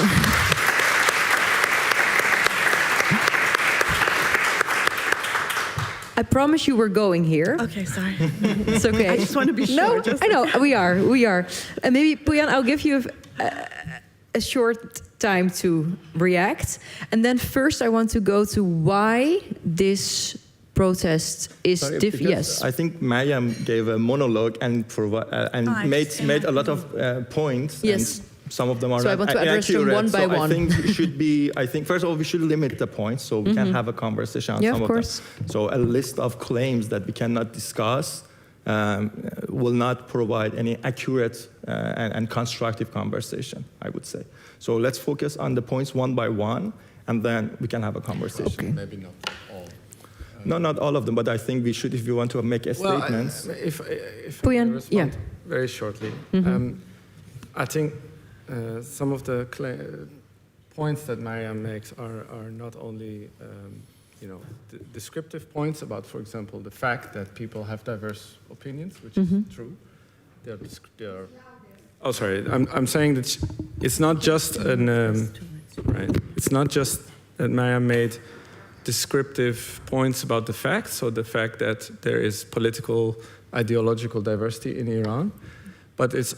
I promise you we're going here. Okay, sorry. It's okay. I just want to be sure. No, I know, we are. And maybe, Pouyan, I'll give you a short time to react. And then first I want to go to why this protest is different. Yes. I think Mariam gave a monologue and made a lot of points. Yes. And some of them are so not I want to address accurate. them one by one. I think first of all we should limit the points so we can have a conversation on some of them. So a list of claims that we cannot discuss will not provide any accurate and constructive conversation, I would say. So let's focus on the points one by one, and then we can have a conversation. Okay. Maybe not all. No, not all of them, but I think we should, if you want to make a statement. If I may respond very shortly. I think some of the points that Mariam makes are not only descriptive points about, for example, the fact that people have diverse opinions, which is true. Oh, sorry. I'm saying that it's not just right. It's not just that Mariam made descriptive points about the facts, so the fact that there is political, ideological diversity in Iran, but it's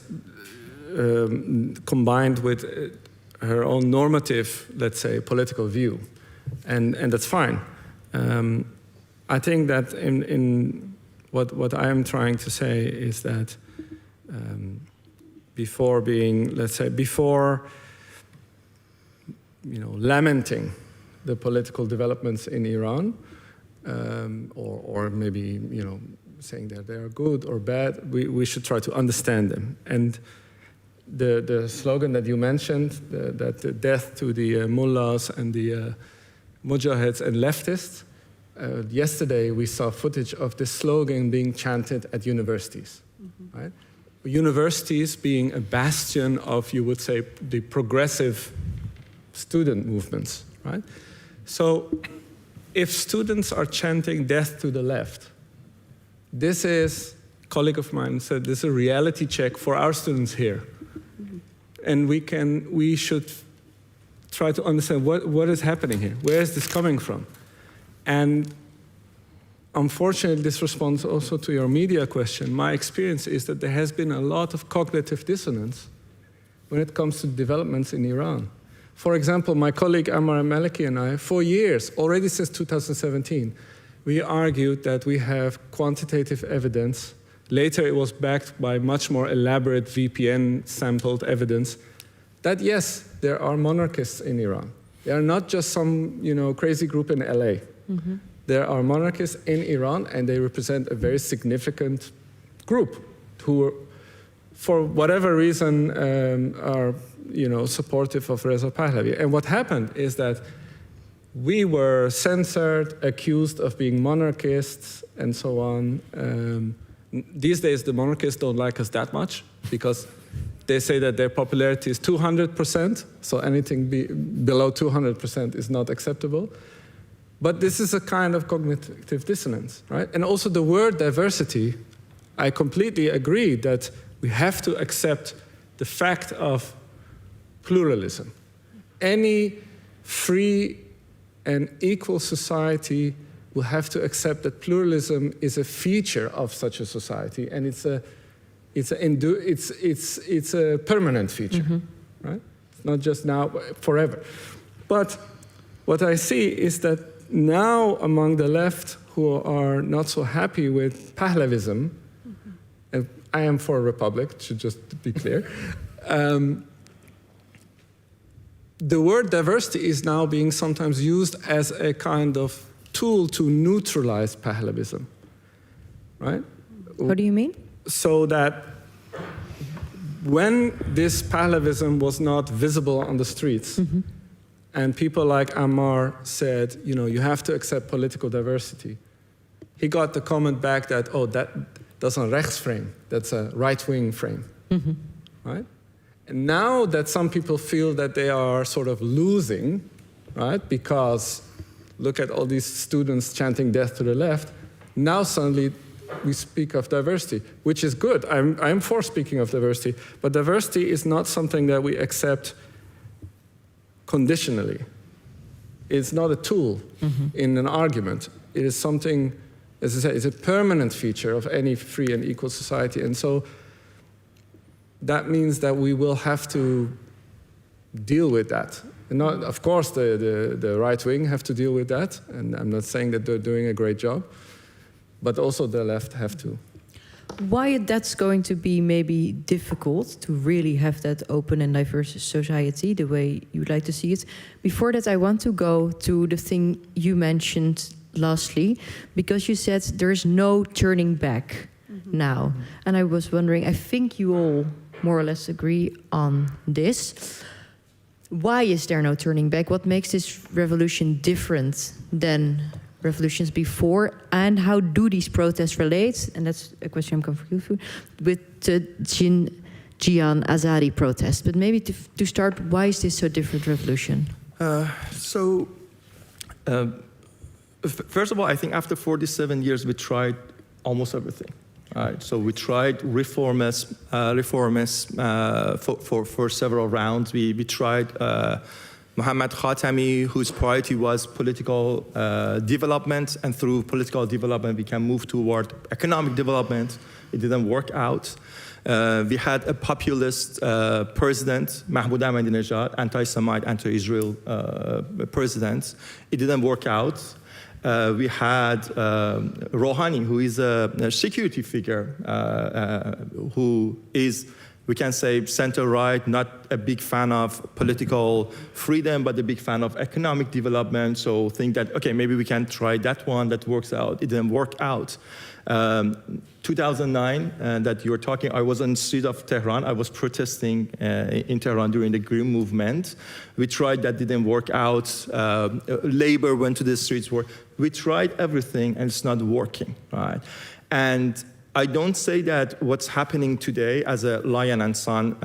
combined with her own normative, let's say, political view, and that's fine. I think that in what I am trying to say is that before being, let's say, before lamenting the political developments in Iran, or maybe saying that they are good or bad, we should try to understand them. And the slogan that you mentioned, that the death to the mullahs and the mujahids and leftists, yesterday we saw footage of this slogan being chanted at universities, right? Universities being a bastion of, you would say, the progressive student movements, right? So if students are chanting death to the left, this is, a colleague of mine said, this is a reality check for our students here. And we should try to understand what is happening here. Where is this coming from? And unfortunately, this responds also to your media question. My experience is that there has been a lot of cognitive dissonance when it comes to developments in Iran. For example, my colleague Ammar Maliki and I, for years, already since 2017, we argued that we have quantitative evidence. Later, it was backed by much more elaborate VPN-sampled evidence that, yes, there are monarchists in Iran. They are not just some crazy group in LA. Mm-hmm. There are monarchists in Iran, and they represent a very significant group who, for whatever reason, are supportive of Reza Pahlavi. And what happened is that we were censored, accused of being monarchists, and so on. These days, the monarchists don't like us that much because they say that their popularity is 200%, so anything below 200% is not acceptable. But this is a kind of cognitive dissonance, right? And also the word diversity, I completely agree that we have to accept the fact of pluralism. Any free and equal society will have to accept that pluralism is a feature of such a society, and it's a permanent feature, mm-hmm. right? It's not just now, forever. But what I see is that now among the left who are not so happy with Pahlavism, mm-hmm. and I am for a republic, to just be clear, the word diversity is now being sometimes used as a kind of tool to neutralize Pahlavism, right? What do you mean? So that when this Pahlavism was not visible on the streets, mm-hmm. and people like Ammar said, you have to accept political diversity, he got the comment back that, that's a rechtsframe, that's a right-wing frame, mm-hmm. right? And now that some people feel that they are sort of losing, right, because look at all these students chanting death to the left, now suddenly we speak of diversity, which is good. I'm for speaking of diversity, but diversity is not something that we accept conditionally. It's not a tool mm-hmm. in an argument. It is something, as I said, it's a permanent feature of any free and equal society. And so that means that we will have to deal with that. And not, of course, the right wing have to deal with that, and I'm not saying that they're doing a great job, but also the left have to. Why that's going to be maybe difficult to really have that open and diverse society the way you would like to see it. Before that, I want to go to the thing you mentioned lastly, because you said there's no turning back mm-hmm. now. Mm-hmm. And I was wondering, I think you all more or less agree on this. Why is there no turning back? What makes this revolution different than revolutions before? And how do these protests relate? And that's a question I'm coming for you with the Jiyan Azadî protest. But maybe to start, why is this so different revolution? First of all, I think after 47 years, we tried almost everything. Right, so we tried reformists for several rounds. We tried Mohammad Khatami, whose priority was political development, and through political development we can move toward economic development. It didn't work out. We had a populist president, Mahmoud Ahmadinejad, anti-Semite, anti-Israel president. It didn't work out. We had Rouhani, who is a security figure, who is, we can say, center-right, not a big fan of political freedom, but a big fan of economic development. So think that, okay, maybe we can try that one, that works out. It didn't work out. 2009, that you're talking, I was on the street of Tehran. I was protesting in Tehran during the Green Movement. We tried, that didn't work out. Labor went to the streets. We tried everything, and it's not working, right? And I don't say that what's happening today as a lion and son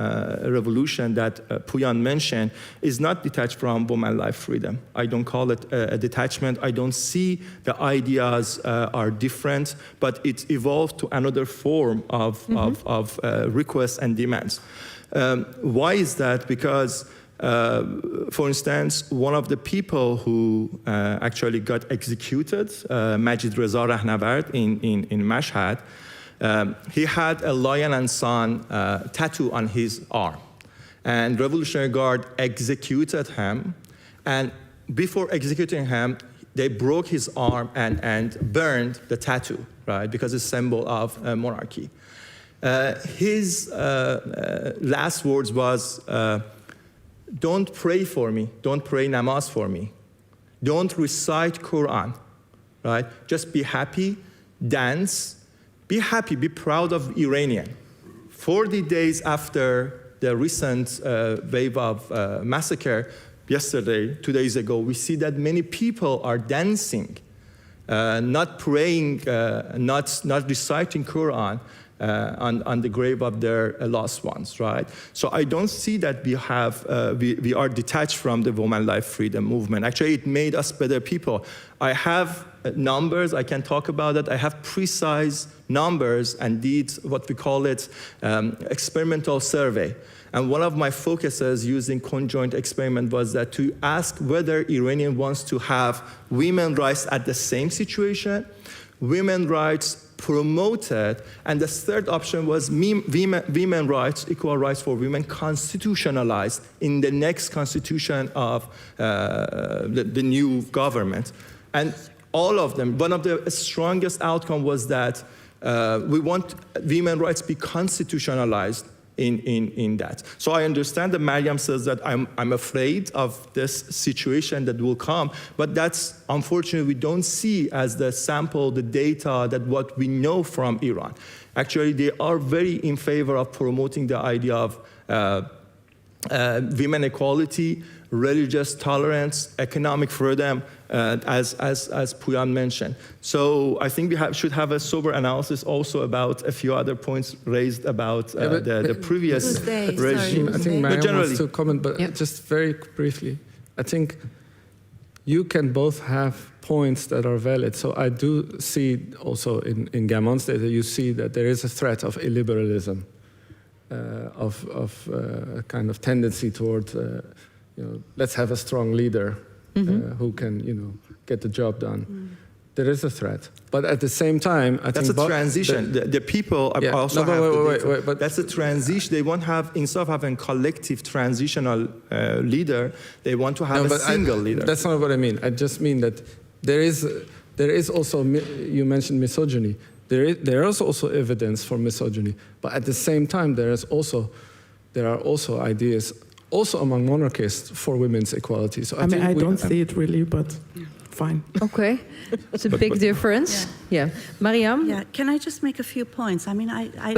revolution that Puyan mentioned is not detached from women life freedom. I don't call it a detachment. I don't see the ideas are different, but it evolved to another form of requests and demands. Why is that? Because for instance, one of the people who actually got executed, Majid Reza Rahnavard in Mashhad, he had a lion and son tattoo on his arm. And Revolutionary Guard executed him. And before executing him, they broke his arm and burned the tattoo, right? Because it's a symbol of monarchy. His last words was, don't pray for me. Don't pray namaz for me. Don't recite Quran, right? Just be happy, dance, be happy, be proud of Iranian. 40 days after the recent wave of massacre, yesterday, 2 days ago, we see that many people are dancing, not praying, not reciting Quran on the grave of their lost ones, right? So I don't see that we are detached from the woman life freedom movement. Actually, it made us better people. I have numbers, I can talk about it. I have precise numbers and did what we call it experimental survey. And one of my focuses using conjoint experiment was that to ask whether Iranian wants to have women's rights at the same situation, women's rights promoted, and the third option was women's rights, equal rights for women, constitutionalized in the next constitution of the new government. And all of them, one of the strongest outcome was that we want women's rights to be constitutionalized in that. So I understand that Mariam says that I'm afraid of this situation that will come, but that's unfortunately we don't see as the sample, the data, that what we know from Iran. Actually, they are very in favor of promoting the idea of women equality, religious tolerance, economic freedom, as Puyan mentioned. So I think we should have a sober analysis also about a few other points raised about the previous regime. I think Mariam wants to comment, but just very briefly. I think you can both have points that are valid. So I do see also in Gamon's data, you see that there is a threat of illiberalism, of a kind of tendency toward let's have a strong leader who can, get the job done. There is a threat, but at the same time, I think that's a transition. The people also have but that's a transition. They won't have, instead of having collective transitional leader, they want to have a single leader. That's not what I mean. I just mean that there is also, you mentioned misogyny. There is also evidence for misogyny, but at the same time, there are also ideas, also among monarchists, for women's equality. So I mean, I don't see it really, but fine. Okay, it's a big difference. Yeah. Mariam? Yeah, can I just make a few points? I mean,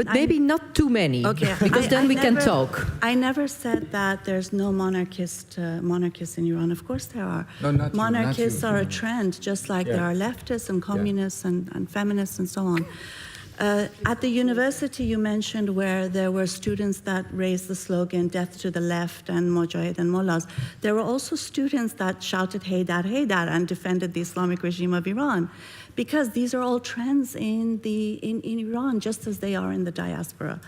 But maybe not too many, because then we can talk. I never said that there's no monarchists in Iran. Of course there are. No, not monarchists you, are a trend, just like there are leftists and communists and feminists and so on. At the university you mentioned, where there were students that raised the slogan, death to the left and Mujahid and Mullahs, there were also students that shouted Haydar, Haydar, and defended the Islamic regime of Iran. because these are all trends in Iran, just as they are in the diaspora.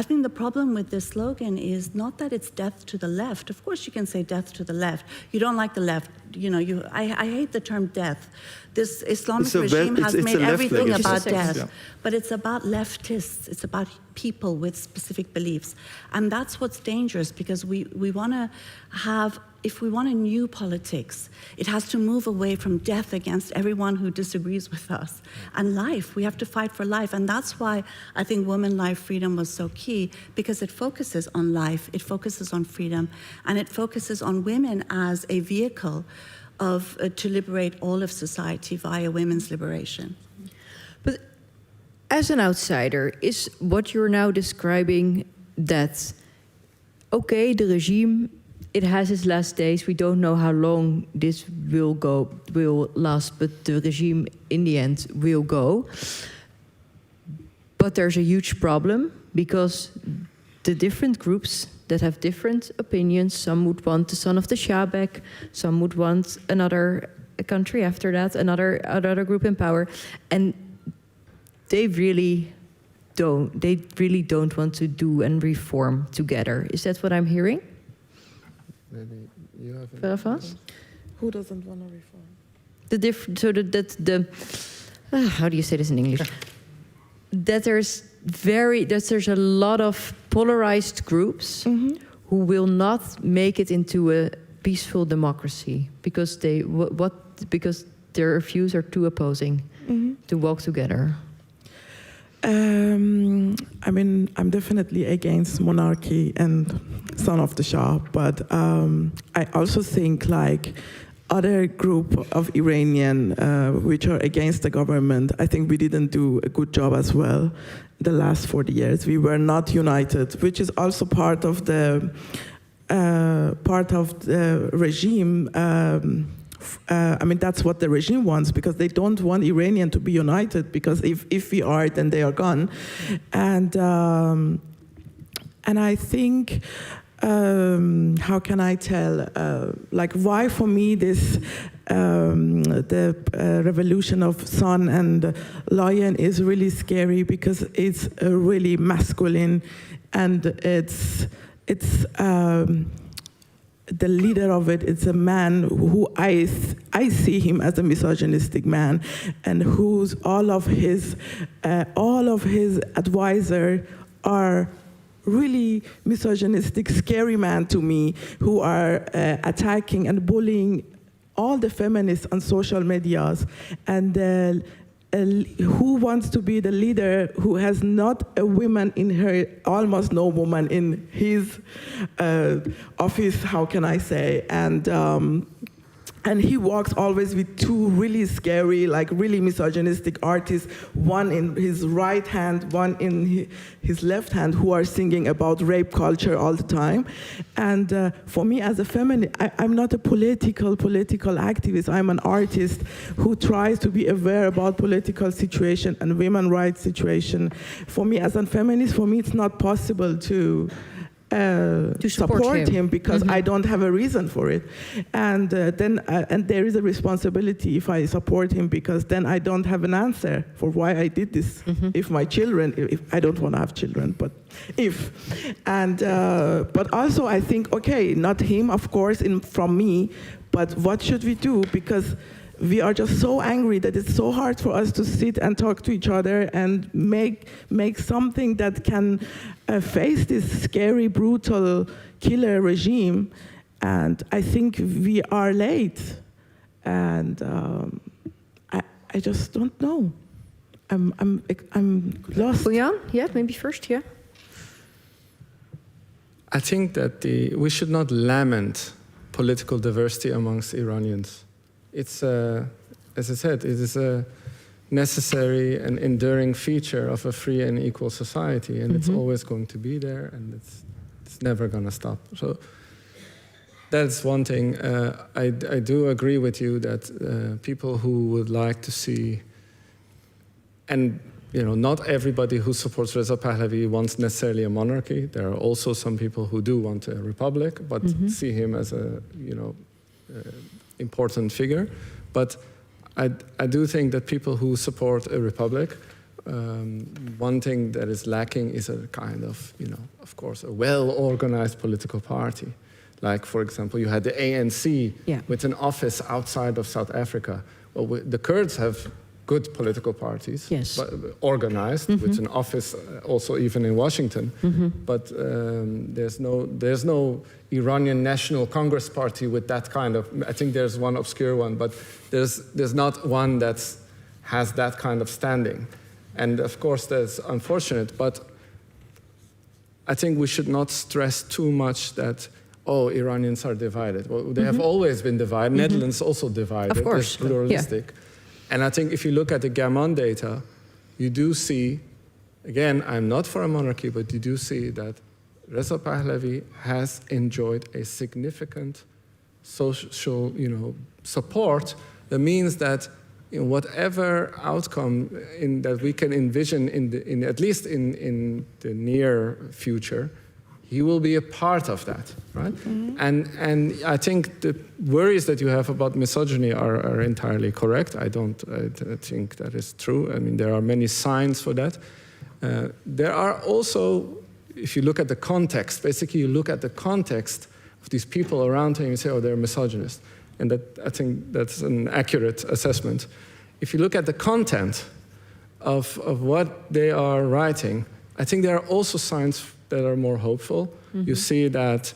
I think the problem with this slogan is not that it's death to the left. Of course you can say death to the left. You don't like the left. You know, I hate the term death. This Islamic regime has made everything about death, but it's about leftists. It's about people with specific beliefs. And that's what's dangerous, because we want to have, if we want a new politics, it has to move away from death against everyone who disagrees with us. And life, we have to fight for life. And that's why I think Women, Life, Freedom was so key, because it focuses on life, it focuses on freedom, and it focuses on women as a vehicle of to liberate all of society via women's liberation. But as an outsider, is what you're now describing that, okay, the regime, it has its last days. We don't know how long this will last, but the regime in the end will go. But there's a huge problem, because the different groups that have different opinions, some would want the son of the Shah back, some would want another country after that, another group in power, and they really don't want to do and reform together. Is that what I'm hearing? Maybe you have. Farafaz? Who doesn't want to reform? How do you say this in English? that there's a lot of polarized groups who will not make it into a peaceful democracy because because their views are too opposing to walk together. I mean, I'm definitely against monarchy and son of the Shah, but I also think like other group of Iranian which are against the government, I think we didn't do a good job as well the last 40 years. We were not united, which is also part of the regime. I mean, that's what the regime wants, because they don't want Iranian to be united, because if we are, then they are gone. And I think, how can I tell, like why for me this, the revolution of Sun and Lion is really scary, because it's really masculine, and it's the leader of it, it's a man who I see him as a misogynistic man, and who's all of his advisors are really misogynistic, scary man to me, who are attacking and bullying all the feminists on social medias, and who wants to be the leader who has not a woman in her, almost no woman in his office, how can I say, and he walks always with two really scary, like really misogynistic artists, one in his right hand, one in his left hand, who are singing about rape culture all the time. And for me as a feminist, I'm not a political activist. I'm an artist who tries to be aware about political situation and women's rights situation. For me as a feminist, for me it's not possible to support him because I don't have a reason for it, and then there is a responsibility if I support him, because then I don't have an answer for why I did this. If my children, if I don't want to have children, but but also I think, okay, not him, of course, from me, but what should we do? Because we are just so angry that it's so hard for us to sit and talk to each other and make something that can face this scary, brutal, killer regime. And I think we are late. And I just don't know. I'm lost. Jiyan, yeah, maybe first, yeah. I think that we should not lament political diversity amongst Iranians. It's, as I said, it is a necessary and enduring feature of a free and equal society, and it's always going to be there, and it's never going to stop. So that's one thing. I do agree with you that people who would like to see, and not everybody who supports Reza Pahlavi wants necessarily a monarchy. There are also some people who do want a republic, but see him as a important figure. But I do think that people who support a republic, one thing that is lacking is a kind of, of course, a well-organized political party. Like, for example, you had the ANC with an office outside of South Africa. Well, the Kurds have good political parties, but organized with an office also even in Washington. But there's no Iranian National Congress Party with that kind of. I think there's one obscure one, but there's not one that has that kind of standing. And of course, that's unfortunate. But I think we should not stress too much that. Oh, Iranians are divided. Well, they have always been divided. Netherlands also divided. Of course. It's pluralistic. And I think if you look at the Gammon data, you do see, again, I'm not for a monarchy, but you do see that Reza Pahlavi has enjoyed a significant social, support. That means that whatever outcome that we can envision at least in the near future, he will be a part of that, right? And I think the worries that you have about misogyny are entirely correct. I think that is true. I mean, there are many signs for that. There are also, if you look at the context, basically you look at the context of these people around him, you say, oh, they're misogynist. And I think that's an accurate assessment. If you look at the content of what they are writing, I think there are also signs that are more hopeful. You see that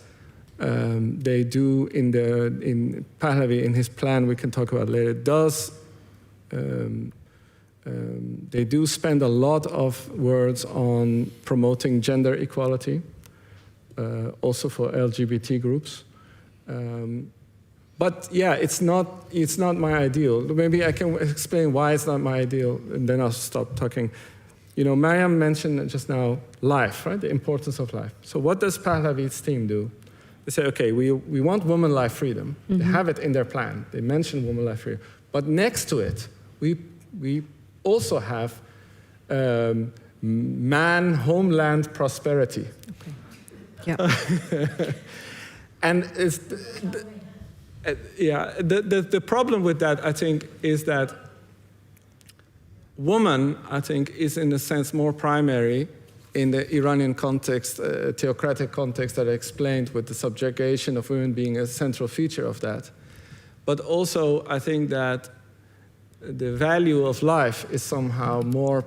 they do in Pahlavi, in his plan, we can talk about later, they do spend a lot of words on promoting gender equality, also for LGBT groups. But yeah, it's not my ideal. Maybe I can explain why it's not my ideal, and then I'll stop talking. Mariam mentioned just now life, right? The importance of life. So what does Pahlavi's team do? They say, okay, we want woman life freedom. They have it in their plan. They mention woman life freedom. But next to it, we also have man homeland prosperity. Okay. Yeah. And it's the problem with that, I think, is that woman, I think, is in a sense more primary in the Iranian context, theocratic context that I explained, with the subjugation of women being a central feature of that. But also, I think that the value of life is somehow more,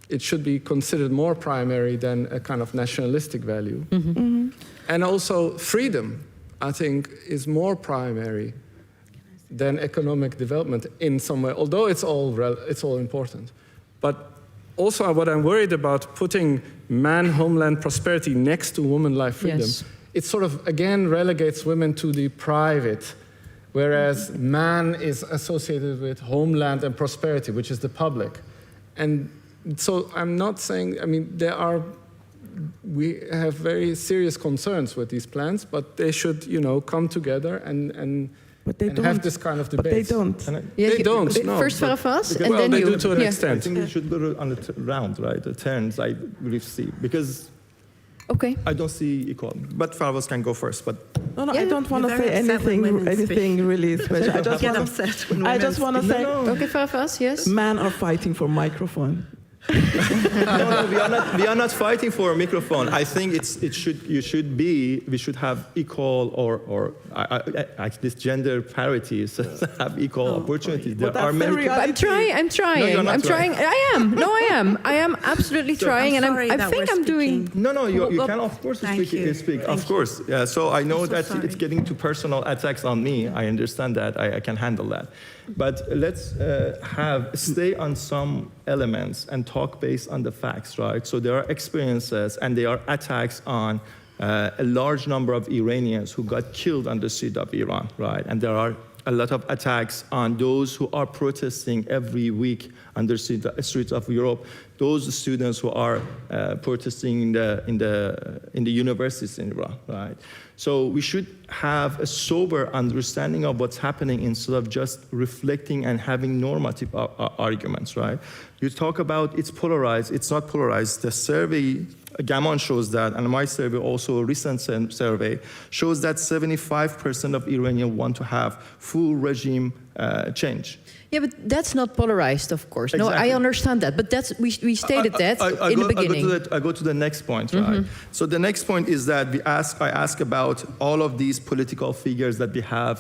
it should be considered more primary than a kind of nationalistic value. And also freedom, I think, is more primary than economic development in some way, although it's all important. But also what I'm worried about, putting man homeland prosperity next to woman life freedom, it sort of, again, relegates women to the private, whereas man is associated with homeland and prosperity, which is the public. And so I'm not saying, I mean, we have very serious concerns with these plans, but they should, come together and have this kind of debate. But they don't. They don't, no. First Farafaz, and well, then they you. do to an extent. I think we should go on the round, right? The turns, I really see. Because I don't see equal. But Farafaz can go first. But No, I don't want to say anything really special. I just want to say, Okay, Farafaz, yes. men are fighting for microphone. no, we are not fighting for a microphone. I think we should have equal or this gender parity, so have equal opportunities. There are many. I'm trying. No, I'm trying. I am. I am absolutely trying, and I think I'm doing. No, you can of course speak. Of course. Yeah, so I know that it's getting to personal attacks on me. I understand that. I can handle that. But let's stay on some elements and talk based on the facts, right? So there are experiences and there are attacks on a large number of Iranians who got killed on the street of Iran, right? And there are a lot of attacks on those who are protesting every week on the streets of Europe. Those students who are protesting in the universities in Iran, right? So we should have a sober understanding of what's happening instead of just reflecting and having normative arguments, right? You talk about it's polarized. It's not polarized. The survey, Gammon shows that, and my survey, also a recent survey, shows that 75% of Iranians want to have full regime change. Yeah, but that's not polarized, of course. No, Exactly. I understand that, but that's we stated that in the beginning. I go to the next point, right? So the next point is that I ask about all of these political figures that we have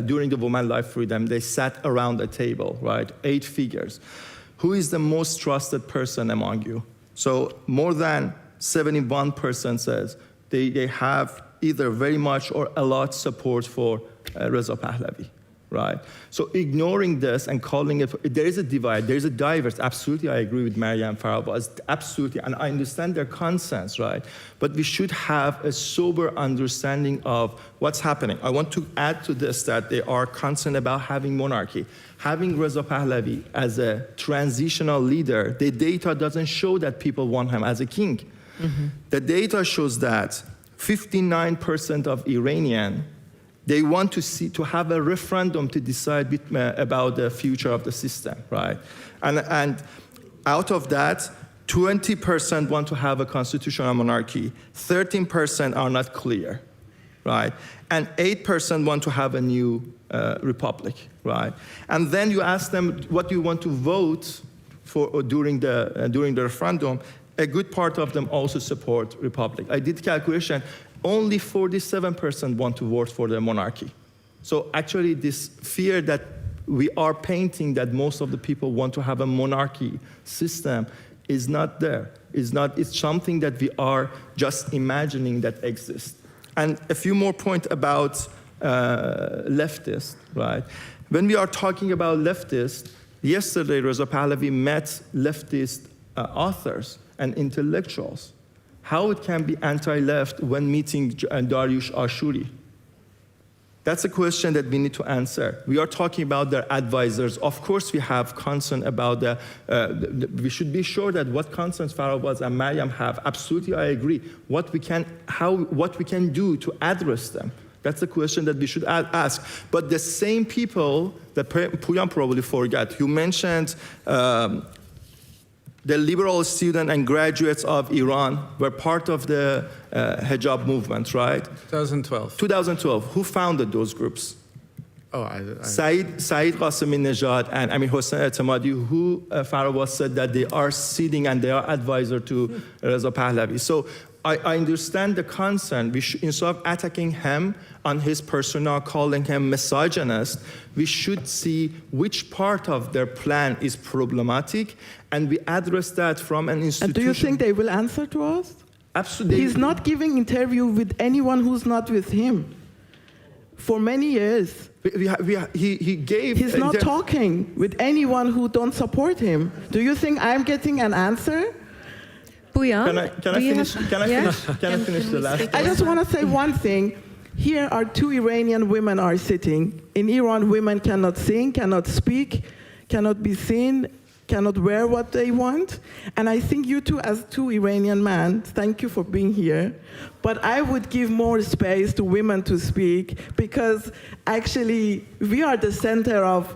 during the Women Life Freedom. They sat around a table, right? 8 figures. Who is the most trusted person among you? So more than 71% says they have either very much or a lot support for Reza Pahlavi, right? So ignoring this and calling it, there is a divide, there is a diverse, absolutely I agree with Maryam Farawaz, absolutely, and I understand their concerns, right? But we should have a sober understanding of what's happening. I want to add to this that they are concerned about having monarchy. Having Reza Pahlavi as a transitional leader, the data doesn't show that people want him as a king. The data shows that 59% of Iranian, they want to have a referendum to decide about the future of the system, right? And out of that, 20% want to have a constitutional monarchy, 13% are not clear, right? And 8% want to have a new republic, right? And then you ask them what you want to vote for during the referendum. A good part of them also support republic. I did calculation, only 47% want to vote for the monarchy. So actually this fear that we are painting that most of the people want to have a monarchy system is not there. It's something that we are just imagining that exists. And a few more points about leftists, right? When we are talking about leftists, yesterday Reza Pahlavi met leftist authors and intellectuals. How it can be anti-left when meeting Dariush Ashuri? That's a question that we need to answer. We are talking about their advisors. Of course, we have concern about we should be sure that what concerns Farawaz and Maryam have, absolutely I agree. What we can do to address them. That's the question that we should ask. But the same people that Puyam probably forgot, you mentioned the liberal students and graduates of Iran were part of the hijab movement, right? 2012. 2012. Who founded those groups? Oh, Saeed Qasemi Nejad and Amir Hossein Etemadi, who Farawaz said that they are sitting and they are advisor to Reza Pahlavi. So I understand the concern. We should, instead of attacking him on his persona, calling him misogynist, we should see which part of their plan is problematic, and we address that from an institution. And do you think they will answer to us? Absolutely. He's not giving interview with anyone who's not with him for many years. He gave... He's not talking with anyone who don't support him. Do you think I'm getting an answer? Puyam, Can I finish the last I just want to say one thing. Here are 2 Iranian women are sitting. In Iran, women cannot sing, cannot speak, cannot be seen, cannot wear what they want. And I think you two, as 2 Iranian men, thank you for being here. But I would give more space to women to speak, because actually we are the center of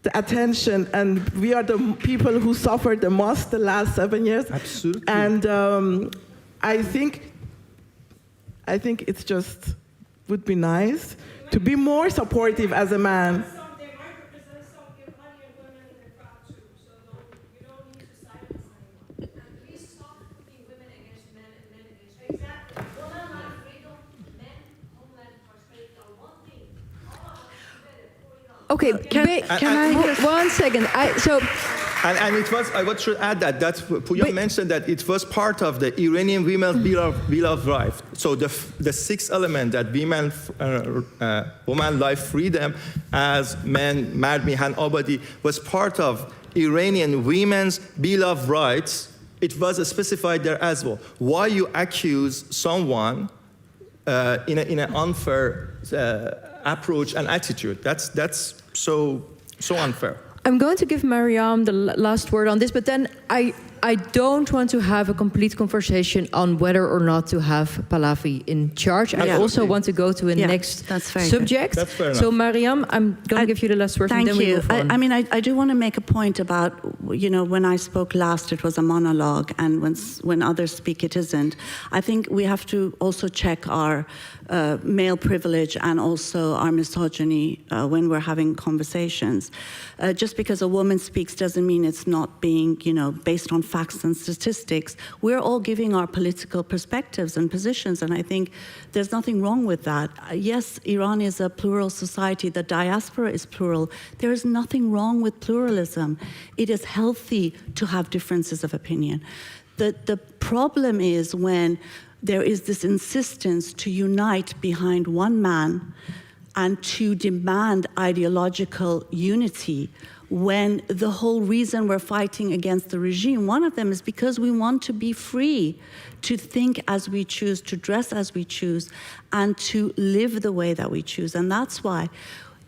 the attention, and we are the people who suffered the most the last 7 years. Absolutely. And I think it's just would be nice to be more supportive as a man. They might represent some Iranian women in the crowd too, so you don't need to silence anyone. And please stop putting women against men and men against women. Exactly. Women like freedom, men, homeland, prosperity are one thing. Okay, can I one second? And it was, I should add that Puyam mentioned that it was part of the Iranian Women's Bill of Rights. So the 6th element that woman life freedom as men, Mard Mihan Abadi, was part of Iranian Women's Bill of Rights. It was specified there as well. Why you accuse someone in an unfair approach and attitude? That's so unfair. I'm going to give Maryam the last word on this, but then I don't want to have a complete conversation on whether or not to have Pahlavi in charge. I also want to go to a next subject. That's fair enough. So, Mariam, I'm going to give you the last word, and then we move on. I mean, I do want to make a point about, you know, when I spoke last, it was a monologue, and when others speak, it isn't. I think we have to also check our male privilege and also our misogyny when we're having conversations. Just because a woman speaks doesn't mean it's not being, you know, based on facts and statistics. We're all giving our political perspectives and positions, and I think there's nothing wrong with that. Yes, Iran is a plural society. The diaspora is plural. There is nothing wrong with pluralism. It is healthy to have differences of opinion. The problem is when there is this insistence to unite behind one man and to demand ideological unity, when the whole reason we're fighting against the regime, one of them is because we want to be free to think as we choose, to dress as we choose, and to live the way that we choose. And that's why,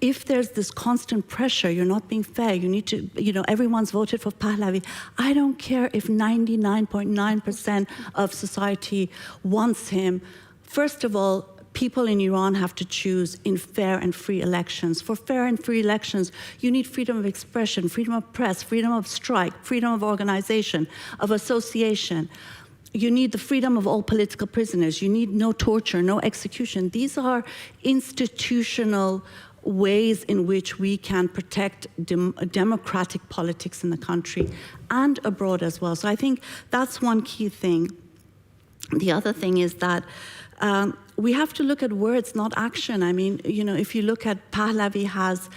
if there's this constant pressure, you're not being fair, you need to, you know, everyone's voted for Pahlavi. I don't care if 99.9% of society wants him. First of all, people in Iran have to choose in fair and free elections. For fair and free elections, you need freedom of expression, freedom of press, freedom of strike, freedom of organization, of association. You need the freedom of all political prisoners. You need no torture, no execution. These are institutional ways in which we can protect democratic politics in the country and abroad as well. So I think that's one key thing. The other thing is that we have to look at words, not action. I mean, you know, if you look at Pahlavi has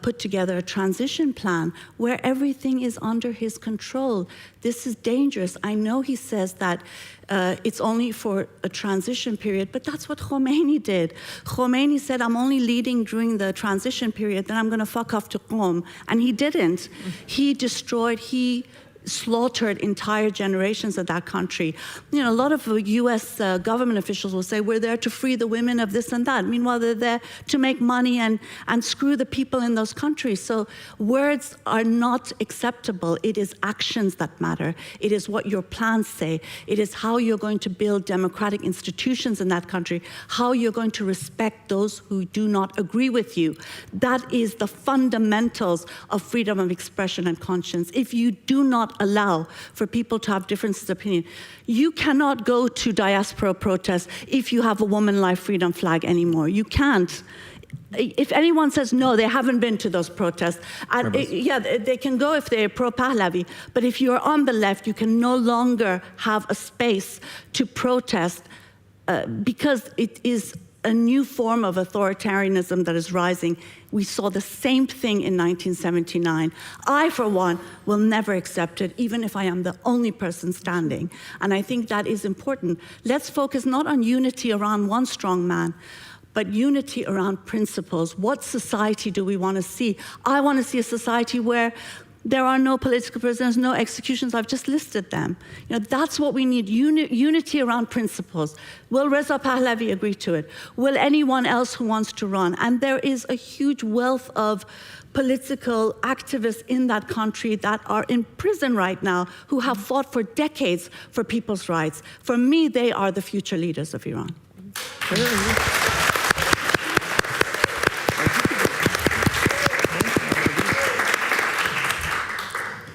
put together a transition plan where everything is under his control. This is dangerous. I know he says that it's only for a transition period, but that's what Khomeini did. Khomeini said, I'm only leading during the transition period, then I'm going to fuck off to Qom. And he didn't. He destroyed, he slaughtered entire generations of that country. You know, a lot of US government officials will say, we're there to free the women of this and that. Meanwhile, they're there to make money and screw the people in those countries. So words are not acceptable. It is actions that matter. It is what your plans say. It is how you're going to build democratic institutions in that country, how you're going to respect those who do not agree with you. That is the fundamentals of freedom of expression and conscience. If you do not allow for people to have differences of opinion, you cannot go to diaspora protests if you have a woman life freedom flag anymore. You can't. If anyone says no, they haven't been to those protests. And yeah, they can go if they're pro-Pahlavi, but if you're on the left, you can no longer have a space to protest because it is a new form of authoritarianism that is rising. We saw the same thing in 1979. I, for one, will never accept it, even if I am the only person standing. And I think that is important. Let's focus not on unity around one strong man, but unity around principles. What society do we want to see? I want to see a society where there are no political prisoners, no executions. I've just listed them. You know, that's what we need, unity around principles. Will Reza Pahlavi agree to it? Will anyone else who wants to run? And there is a huge wealth of political activists in that country that are in prison right now who have fought for decades for people's rights. For me, they are the future leaders of Iran.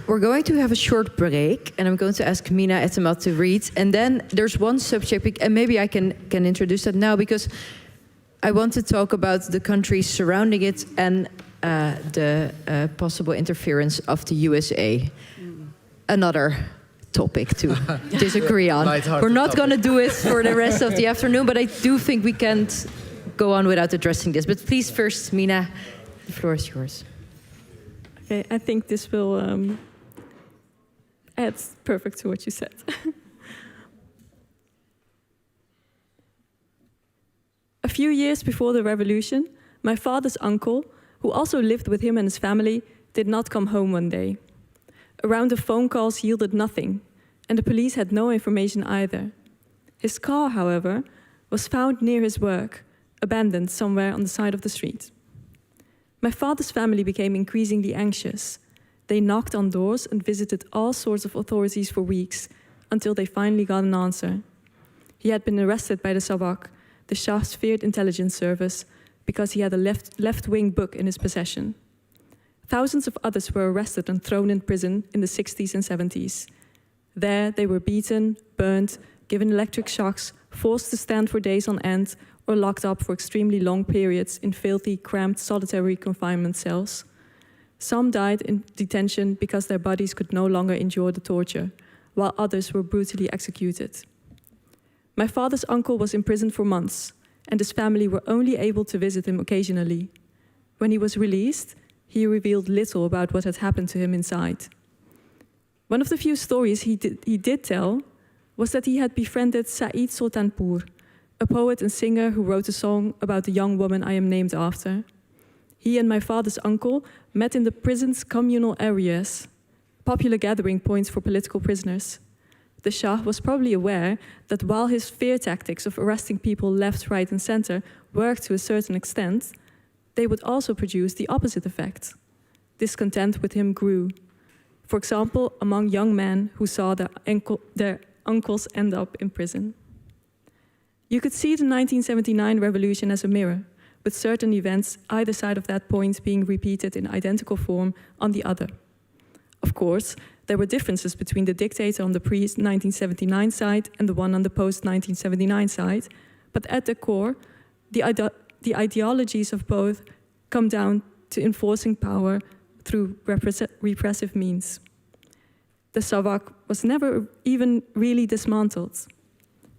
We're going to have a short break, and I'm going to ask Mina Etemat to read. And then there's one subject, and maybe I can introduce that now, because I want to talk about the countries surrounding it and the possible interference of the USA. Another topic to disagree on. We're not going to do it for the rest of the afternoon, but I do think we can't go on without addressing this. But please first, Mina, the floor is yours. Okay, I think this will add perfect to what you said. A few years before the revolution, my father's uncle, who also lived with him and his family, did not come home one day. A round of phone calls yielded nothing, and the police had no information either. His car, however, was found near his work, abandoned somewhere on the side of the street. My father's family became increasingly anxious. They knocked on doors and visited all sorts of authorities for weeks, until they finally got an answer. He had been arrested by the Savak, the Shah's feared intelligence service, because he had a left-wing book in his possession. Thousands of others were arrested and thrown in prison in the 60s and 70s. There, they were beaten, burned, given electric shocks, forced to stand for days on end, or locked up for extremely long periods in filthy, cramped, solitary confinement cells. Some died in detention because their bodies could no longer endure the torture, while others were brutally executed. My father's uncle was imprisoned for months, and his family were only able to visit him occasionally. When he was released, he revealed little about what had happened to him inside. One of the few stories he did tell was that he had befriended Said Sultanpour, a poet and singer who wrote a song about the young woman I am named after. He and my father's uncle met in the prison's communal areas, popular gathering points for political prisoners. The Shah was probably aware that while his fear tactics of arresting people left, right, and center worked to a certain extent, they would also produce the opposite effect. Discontent with him grew. For example, among young men who saw their uncles end up in prison. You could see the 1979 revolution as a mirror, with certain events either side of that point being repeated in identical form on the other. Of course, there were differences between the dictator on the pre-1979 side and the one on the post-1979 side, but at the core, the ideologies of both come down to enforcing power through repressive means. The Savak was never even really dismantled.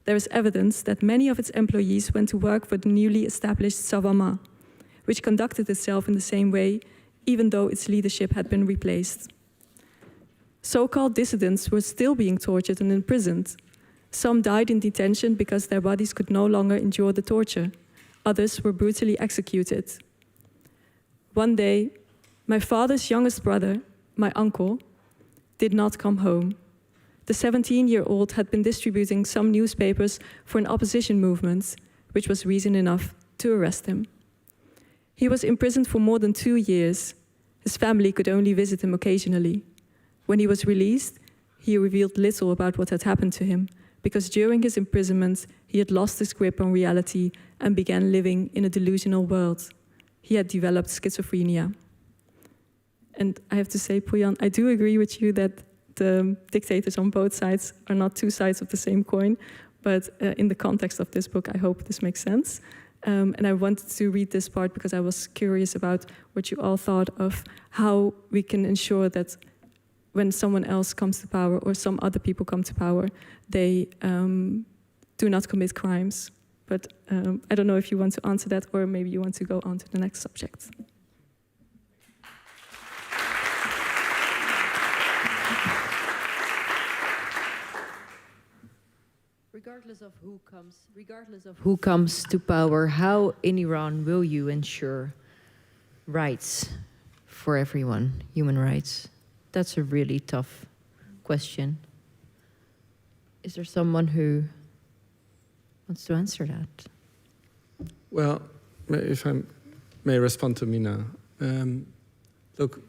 There is evidence that many of its employees went to work for the newly established Savama, which conducted itself in the same way, even though its leadership had been replaced. So-called dissidents were still being tortured and imprisoned. Some died in detention because their bodies could no longer endure the torture. Others were brutally executed. One day, my father's youngest brother, my uncle, did not come home. The 17-year-old had been distributing some newspapers for an opposition movement, which was reason enough to arrest him. He was imprisoned for more than 2 years. His family could only visit him occasionally. When he was released, he revealed little about what had happened to him, because during his imprisonment, he had lost his grip on reality and began living in a delusional world. He had developed schizophrenia. And I have to say, Puyan, I do agree with you that the dictators on both sides are not two sides of the same coin, but in the context of this book, I hope this makes sense. And I wanted to read this part because I was curious about what you all thought of how we can ensure that when someone else comes to power or some other people come to power, they do not commit crimes. But I don't know if you want to answer that or maybe you want to go on to the next subject. Regardless of who comes to power, how in Iran will you ensure rights for everyone, human rights? That's a really tough question. Is there someone who wants to answer that? Well, if I may respond to Mina. Look,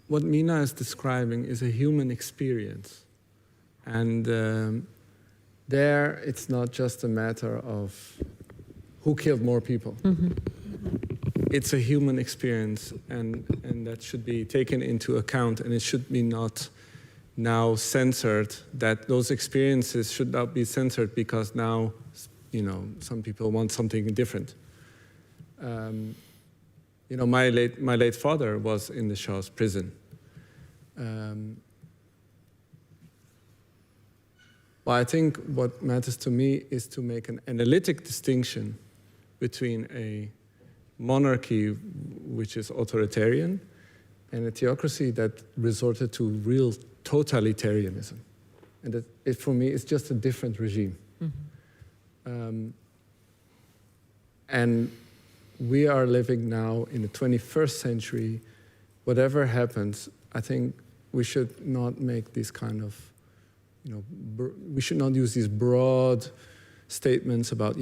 what Mina is describing is a human experience. And there, it's not just a matter of who killed more people. Mm-hmm. It's a human experience, and that should be taken into account, and it should be not now censored, that those experiences should not be censored because now, some people want something different. My late father was in the Shah's prison. Well, I think what matters to me is to make an analytic distinction between a monarchy which is authoritarian and a theocracy that resorted to real totalitarianism. And that, for me, it's just a different regime. Mm-hmm. And we are living now in the 21st century. Whatever happens, I think we should not make this kind of we should not use these broad statements about,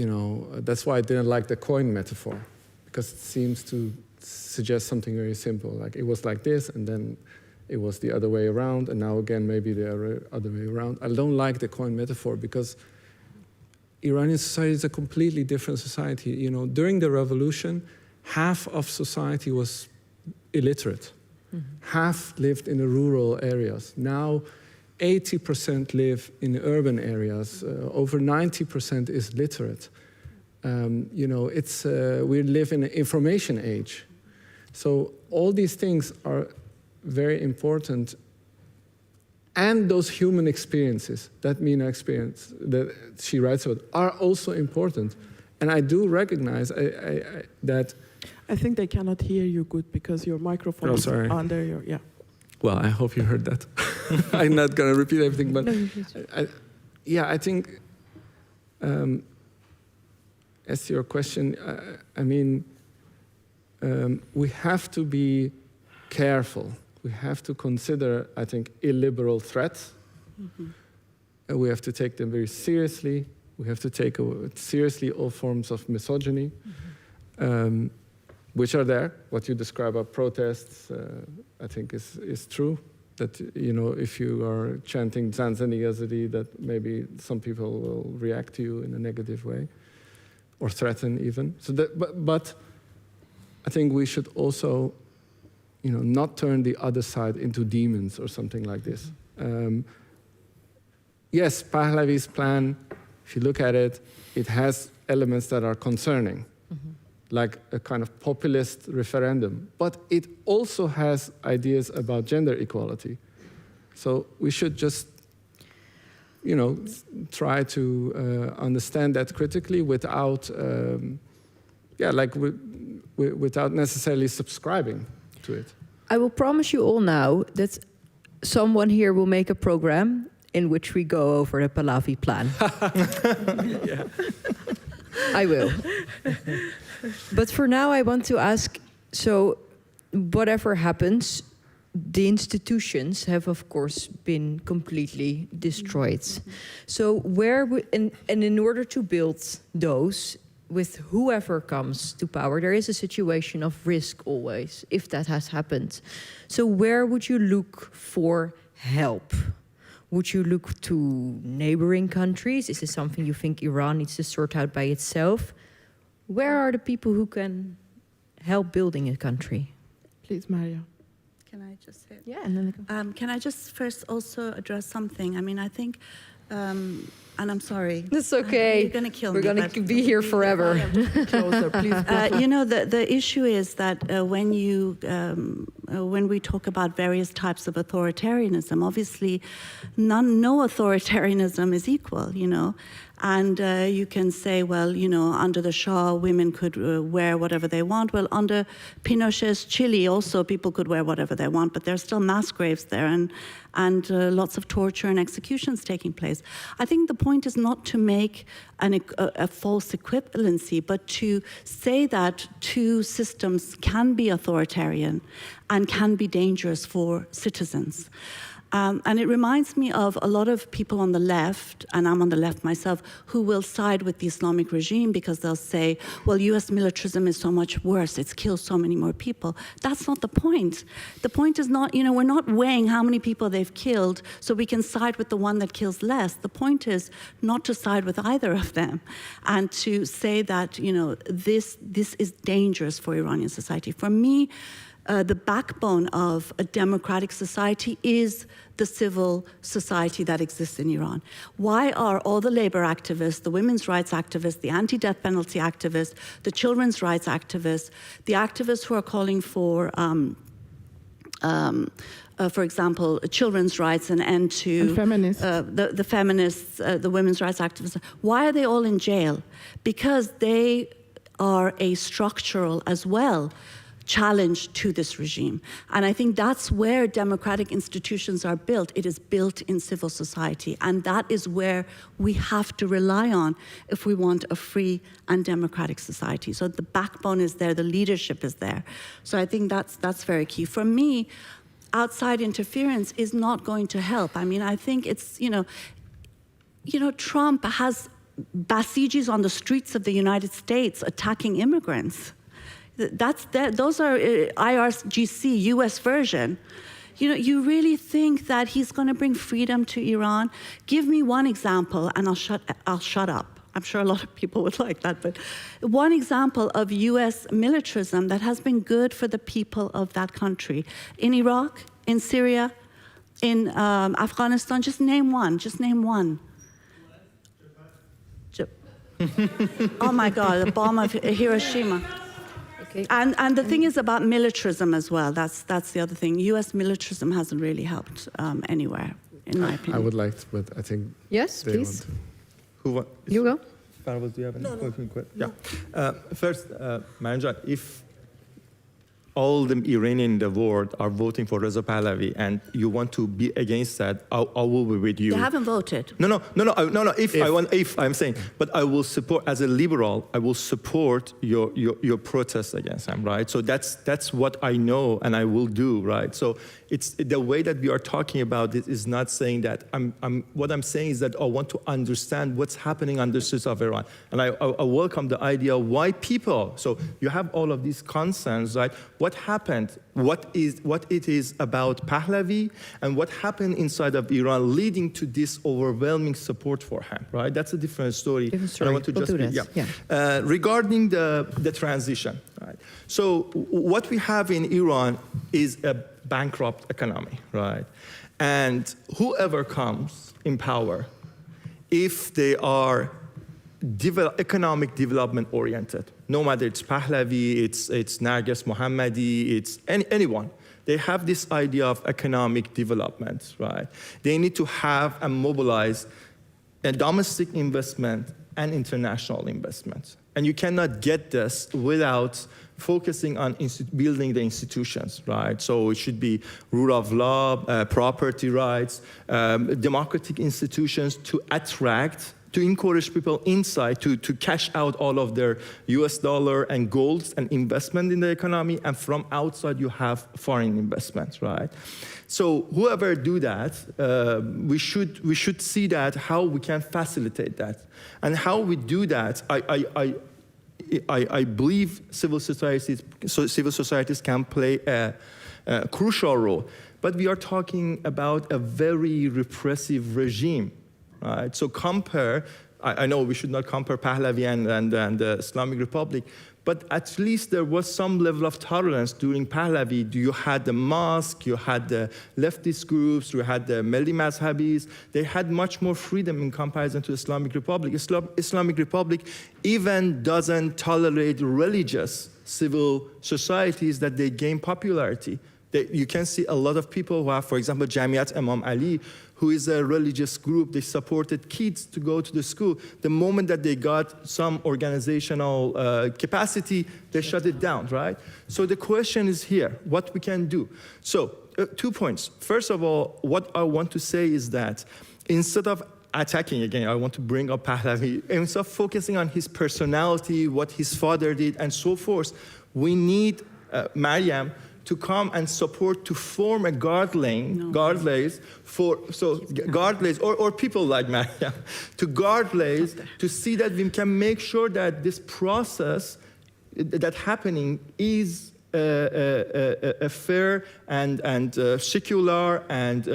that's why I didn't like the coin metaphor, because it seems to suggest something very simple, like it was like this, and then it was the other way around, and now again maybe the other way around. I don't like the coin metaphor because Iranian society is a completely different society. You know, during the revolution, half of society was illiterate. Half lived in the rural areas. Now, 80% live in the urban areas. Over 90% is literate. You know, we live in an information age. So all these things are very important. And those human experiences that Mina experienced, that she writes about, are also important. And I do recognize that. I think they cannot hear you good because your microphone is under your, yeah. Well, I hope you heard that. I'm not going to repeat everything, but I think, as to your question, I mean, we have to be careful. We have to consider, I think, illiberal threats. We have to take them very seriously. We have to take seriously all forms of misogyny, which are there. What you describe about protests, I think is true. That, you know, if you are chanting Zanzani Azadî, that maybe some people will react to you in a negative way, or threaten even. So that, but I think we should also, you know, not turn the other side into demons or something like this. Yes, Pahlavi's plan, if you look at it, it has elements that are concerning, like a kind of populist referendum, but it also has ideas about gender equality. So we should just, you know, try to understand that critically without, without necessarily subscribing to it. I will promise you all now that someone here will make a program in which we go over the Pahlavi plan. Yeah. I will. But for now, I want to ask, so whatever happens, the institutions have, of course, been completely destroyed. So and in order to build those, with whoever comes to power, there is a situation of risk always, if that has happened. So where would you look for help? Would you look to neighboring countries? Is this something you think Iran needs to sort out by itself? Where are the people who can help building a country? Please, Maria. Can I just say? Yeah, and then Can I just first also address something? I mean, I think, and I'm sorry. It's okay. You're going to kill me. We're going to be here forever. Closer, please. You know, the issue is that when we talk about various types of authoritarianism, obviously, no authoritarianism is equal. You know. And you can say, well, you know, under the Shah, women could wear whatever they want. Well, under Pinochet's Chile, also people could wear whatever they want, but there's still mass graves there and lots of torture and executions taking place. I think the point is not to make a false equivalency, but to say that two systems can be authoritarian and can be dangerous for citizens. And it reminds me of a lot of people on the left, and I'm on the left myself, who will side with the Islamic regime because they'll say, well, US militarism is so much worse, it's killed so many more people. That's not the point. The point is not, you know, we're not weighing how many people they've killed so we can side with the one that kills less. The point is not to side with either of them and to say that, you know, this is dangerous for Iranian society. For me, the backbone of a democratic society is the civil society that exists in Iran. Why are all the labor activists, the women's rights activists, the anti-death penalty activists, the children's rights activists, the activists who are calling for example, children's rights, an end to feminists. The feminists, the women's rights activists, why are they all in jail? Because they are a structural as well challenge to this regime. And I think that's where democratic institutions are built. It is built in civil society. And that is where we have to rely on if we want a free and democratic society. So the backbone is there, the leadership is there. So I think that's very key. For me, outside interference is not going to help. I mean, I think it's, you know, Trump has Basijis on the streets of the United States attacking immigrants. Those are IRGC, US version. You really think that he's going to bring freedom to Iran? Give me one example, and I'll shut up. I'm sure a lot of people would like that, but one example of U.S. militarism that has been good for the people of that country. In Iraq, in Syria, in Afghanistan, just name one, Oh my God, the bomb of Hiroshima. Okay. And the thing is about militarism as well. That's the other thing. U.S. militarism hasn't really helped anywhere, in my opinion. I would like to, but I think Yes, they please. want to. Who want? You go. Farwas, do you have any question? Yeah. First, Mariam, if all the Iranians in the world are voting for Reza Pahlavi and you want to be against that, I will be with you. They haven't voted. No. If I'm saying, but I will support, as a liberal, I will support your protest against him, right? So that's what I know and I will do, right? So it's the way that we are talking about it is not saying that what I'm saying is that I want to understand what's happening on the streets of Iran, and I welcome the idea why people. So you have all of these concerns, right? What happened? What it is about Pahlavi, and what happened inside of Iran, leading to this overwhelming support for him, right? That's a different story. Different story. And I want to We'll just do that. regarding the transition, right? So what we have in Iran is a bankrupt economy, right? And whoever comes in power, if they are economic development oriented, no matter it's Pahlavi, it's Narges Mohammadi, it's anyone, they have this idea of economic development, right? They need to have and mobilize a domestic investment and international investment. And you cannot get this without focusing on building the institutions, right? So it should be rule of law, property rights, democratic institutions to attract, to encourage people inside to cash out all of their US dollar and golds and investment in the economy, and from outside you have foreign investments, right? So whoever do that, we should see that how we can facilitate that. And how we do that, I believe civil societies can play a crucial role. But we are talking about a very repressive regime, right? So I know we should not compare Pahlavi and the Islamic Republic, but at least there was some level of tolerance during Pahlavi. You had the mosque, you had the leftist groups, you had the Melli Mazhabis. They had much more freedom in comparison to Islamic Republic. Islamic Republic even doesn't tolerate religious civil societies that they gain popularity. You can see a lot of people who have, for example, Jamiat Imam Ali, who is a religious group. They supported kids to go to the school. The moment that they got some organizational capacity, they shut it down, right? So the question is here, what we can do. So 2 points. First of all, what I want to say is that instead of attacking, again, I want to bring up Pahlavi, instead of focusing on his personality, what his father did, and so forth, we need Mariam to come and support, to form a guardlays or people like Mariam, to guardlays, to see that we can make sure that this process that happening is a fair and secular, and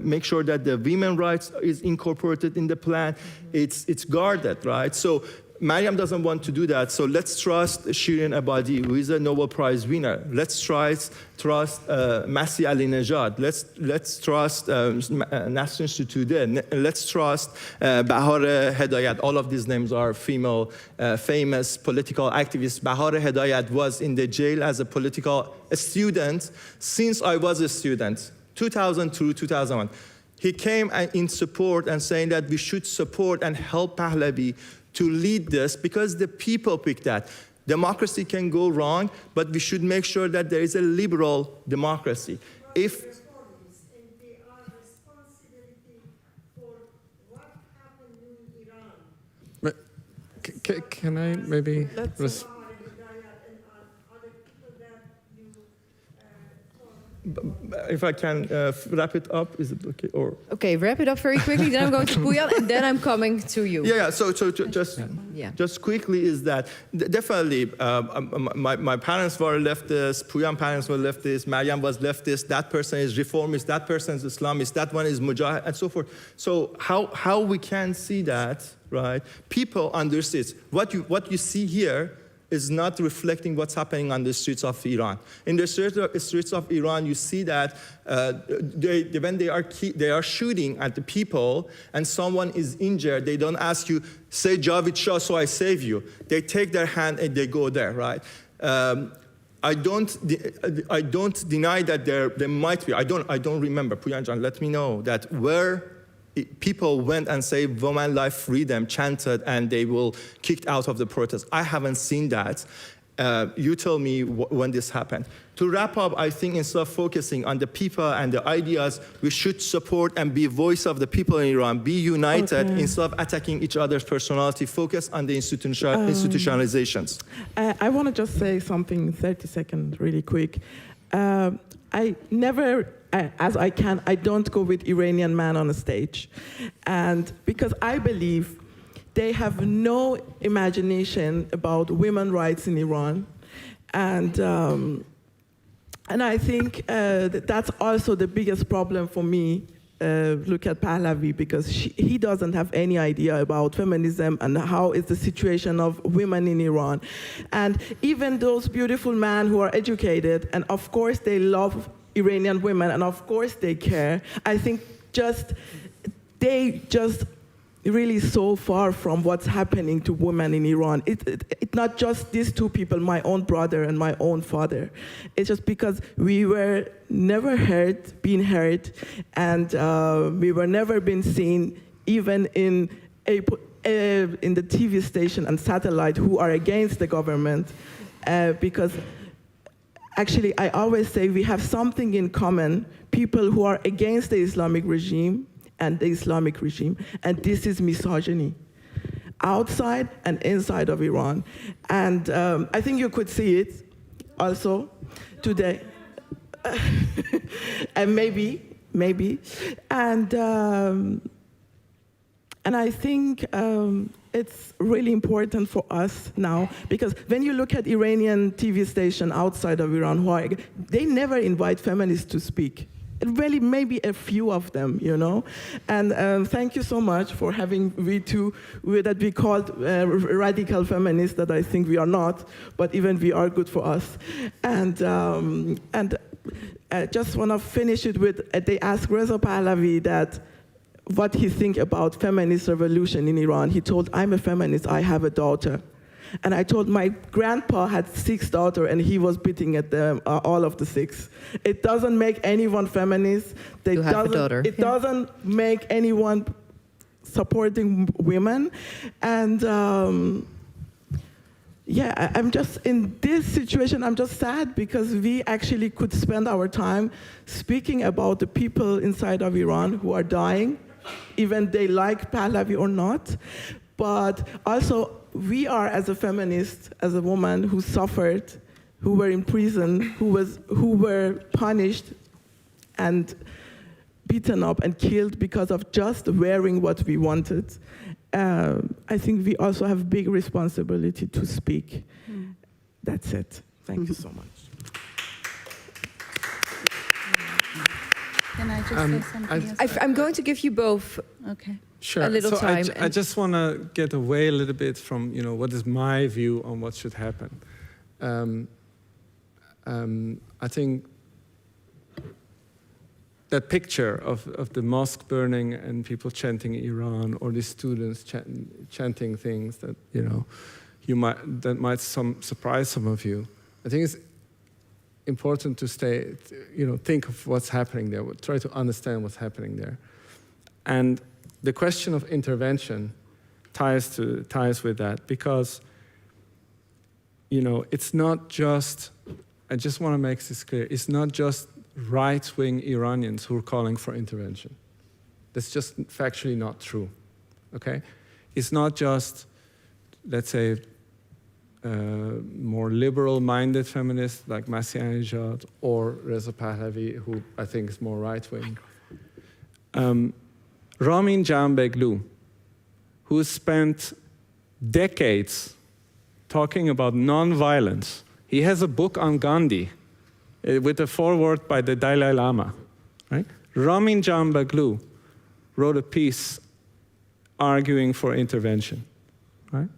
make sure that the women's rights is incorporated in the plan. It's guarded, right? So Mariam doesn't want to do that, so let's trust Shirin Ebadi, who is a Nobel Prize winner. Let's trust Masih Alinejad. Let's trust Nasrin Sotoudeh. Let's trust Bahar Hedayat. All of these names are female, famous political activists. Bahar Hedayat was in the jail as a political student since I was a student, 2000 through 2001. He came in support and saying that we should support and help Pahlavi to lead this, because the people pick that. Democracy can go wrong, but we should make sure that there is a liberal democracy. If and they are responsibility for what happened in Iran. But can I maybe... if I can wrap it up, is it okay? Or Okay, wrap it up very quickly. Then I'm going to Jiyan, and then I'm coming to you. yeah. So Yeah. just quickly is that definitely my parents were leftists. Pooyan parents were leftists. Maryam was leftist. That person is reformist. That person is Islamist. That one is mujahid, and so forth. So how we can see that, right? People understand what you see here is not reflecting what's happening on the streets of Iran. In the streets of Iran, you see that when they are shooting at the people and someone is injured, they don't ask you, say Javid Shah so I save you. They take their hand and they go there, right? I don't deny that there might be. I don't remember. Puyanjan, let me know that where people went and say woman life freedom, chanted, and they will kicked out of the protest. I haven't seen that. You tell me when this happened. To wrap up, I think instead of focusing on the people and the ideas, we should support and be voice of the people in Iran, be united instead of attacking each other's personality, focus on the institutionalizations. I want to just say something, 30 seconds, really quick. I never, as I can, I don't go with Iranian man on a stage. And because I believe they have no imagination about women's rights in Iran. And I think that's also the biggest problem for me. Look at Pahlavi, because he doesn't have any idea about feminism and how is the situation of women in Iran. And even those beautiful men who are educated, and of course they love Iranian women, and of course they care, I think they just really so far from what's happening to women in Iran. It's not just these two people, my own brother and my own father. It's just because we were never been heard, and we were never been seen, even in the TV station and satellite who are against the government, because actually I always say we have something in common, people who are against the Islamic regime and the Islamic regime, and this is misogyny, outside and inside of Iran. And I think you could see it also today, and maybe, and I think it's really important for us now, because when you look at Iranian TV station outside of Iran, they never invite feminists to speak. Really, maybe a few of them, you know. And thank you so much for having that we called radical feminists, that I think we are not, but even we are good for us. And I just want to finish it with, they asked Reza Pahlavi that what he think about feminist revolution in Iran. He told, I'm a feminist, I have a daughter. And I told my grandpa had 6 daughters and he was beating at them, all of the 6. It doesn't make anyone feminist. You have a daughter. It doesn't make anyone supporting women. And yeah, I'm just, in this situation, I'm just sad because we actually could spend our time speaking about the people inside of Iran who are dying, even they like Pahlavi or not. But also, we are, as a feminist, as a woman who suffered, who were in prison, who were punished and beaten up and killed because of just wearing what we wanted. I think we also have big responsibility to speak. That's it. Thank you so much. Can I just say something else? I'm going to give you both Okay. Sure. a little so time. I just want to get away a little bit from, what is my view on what should happen. I think that picture of the mosque burning and people chanting Iran, or the students chanting things that, that might surprise some of you. I think it's important to think of what's happening there, try to understand what's happening there. And the question of intervention ties with that, because, it's not just, I just want to make this clear, it's not just right-wing Iranians who are calling for intervention. That's just factually not true, okay? It's not just, let's say, more liberal-minded feminists like Mahsa Amini or Reza Pahlavi, who I think is more right-wing. Ramin Jahanbegloo, who spent decades talking about non-violence. He has a book on Gandhi with a foreword by the Dalai Lama. Right? Ramin Jahanbegloo wrote a piece arguing for intervention. Right?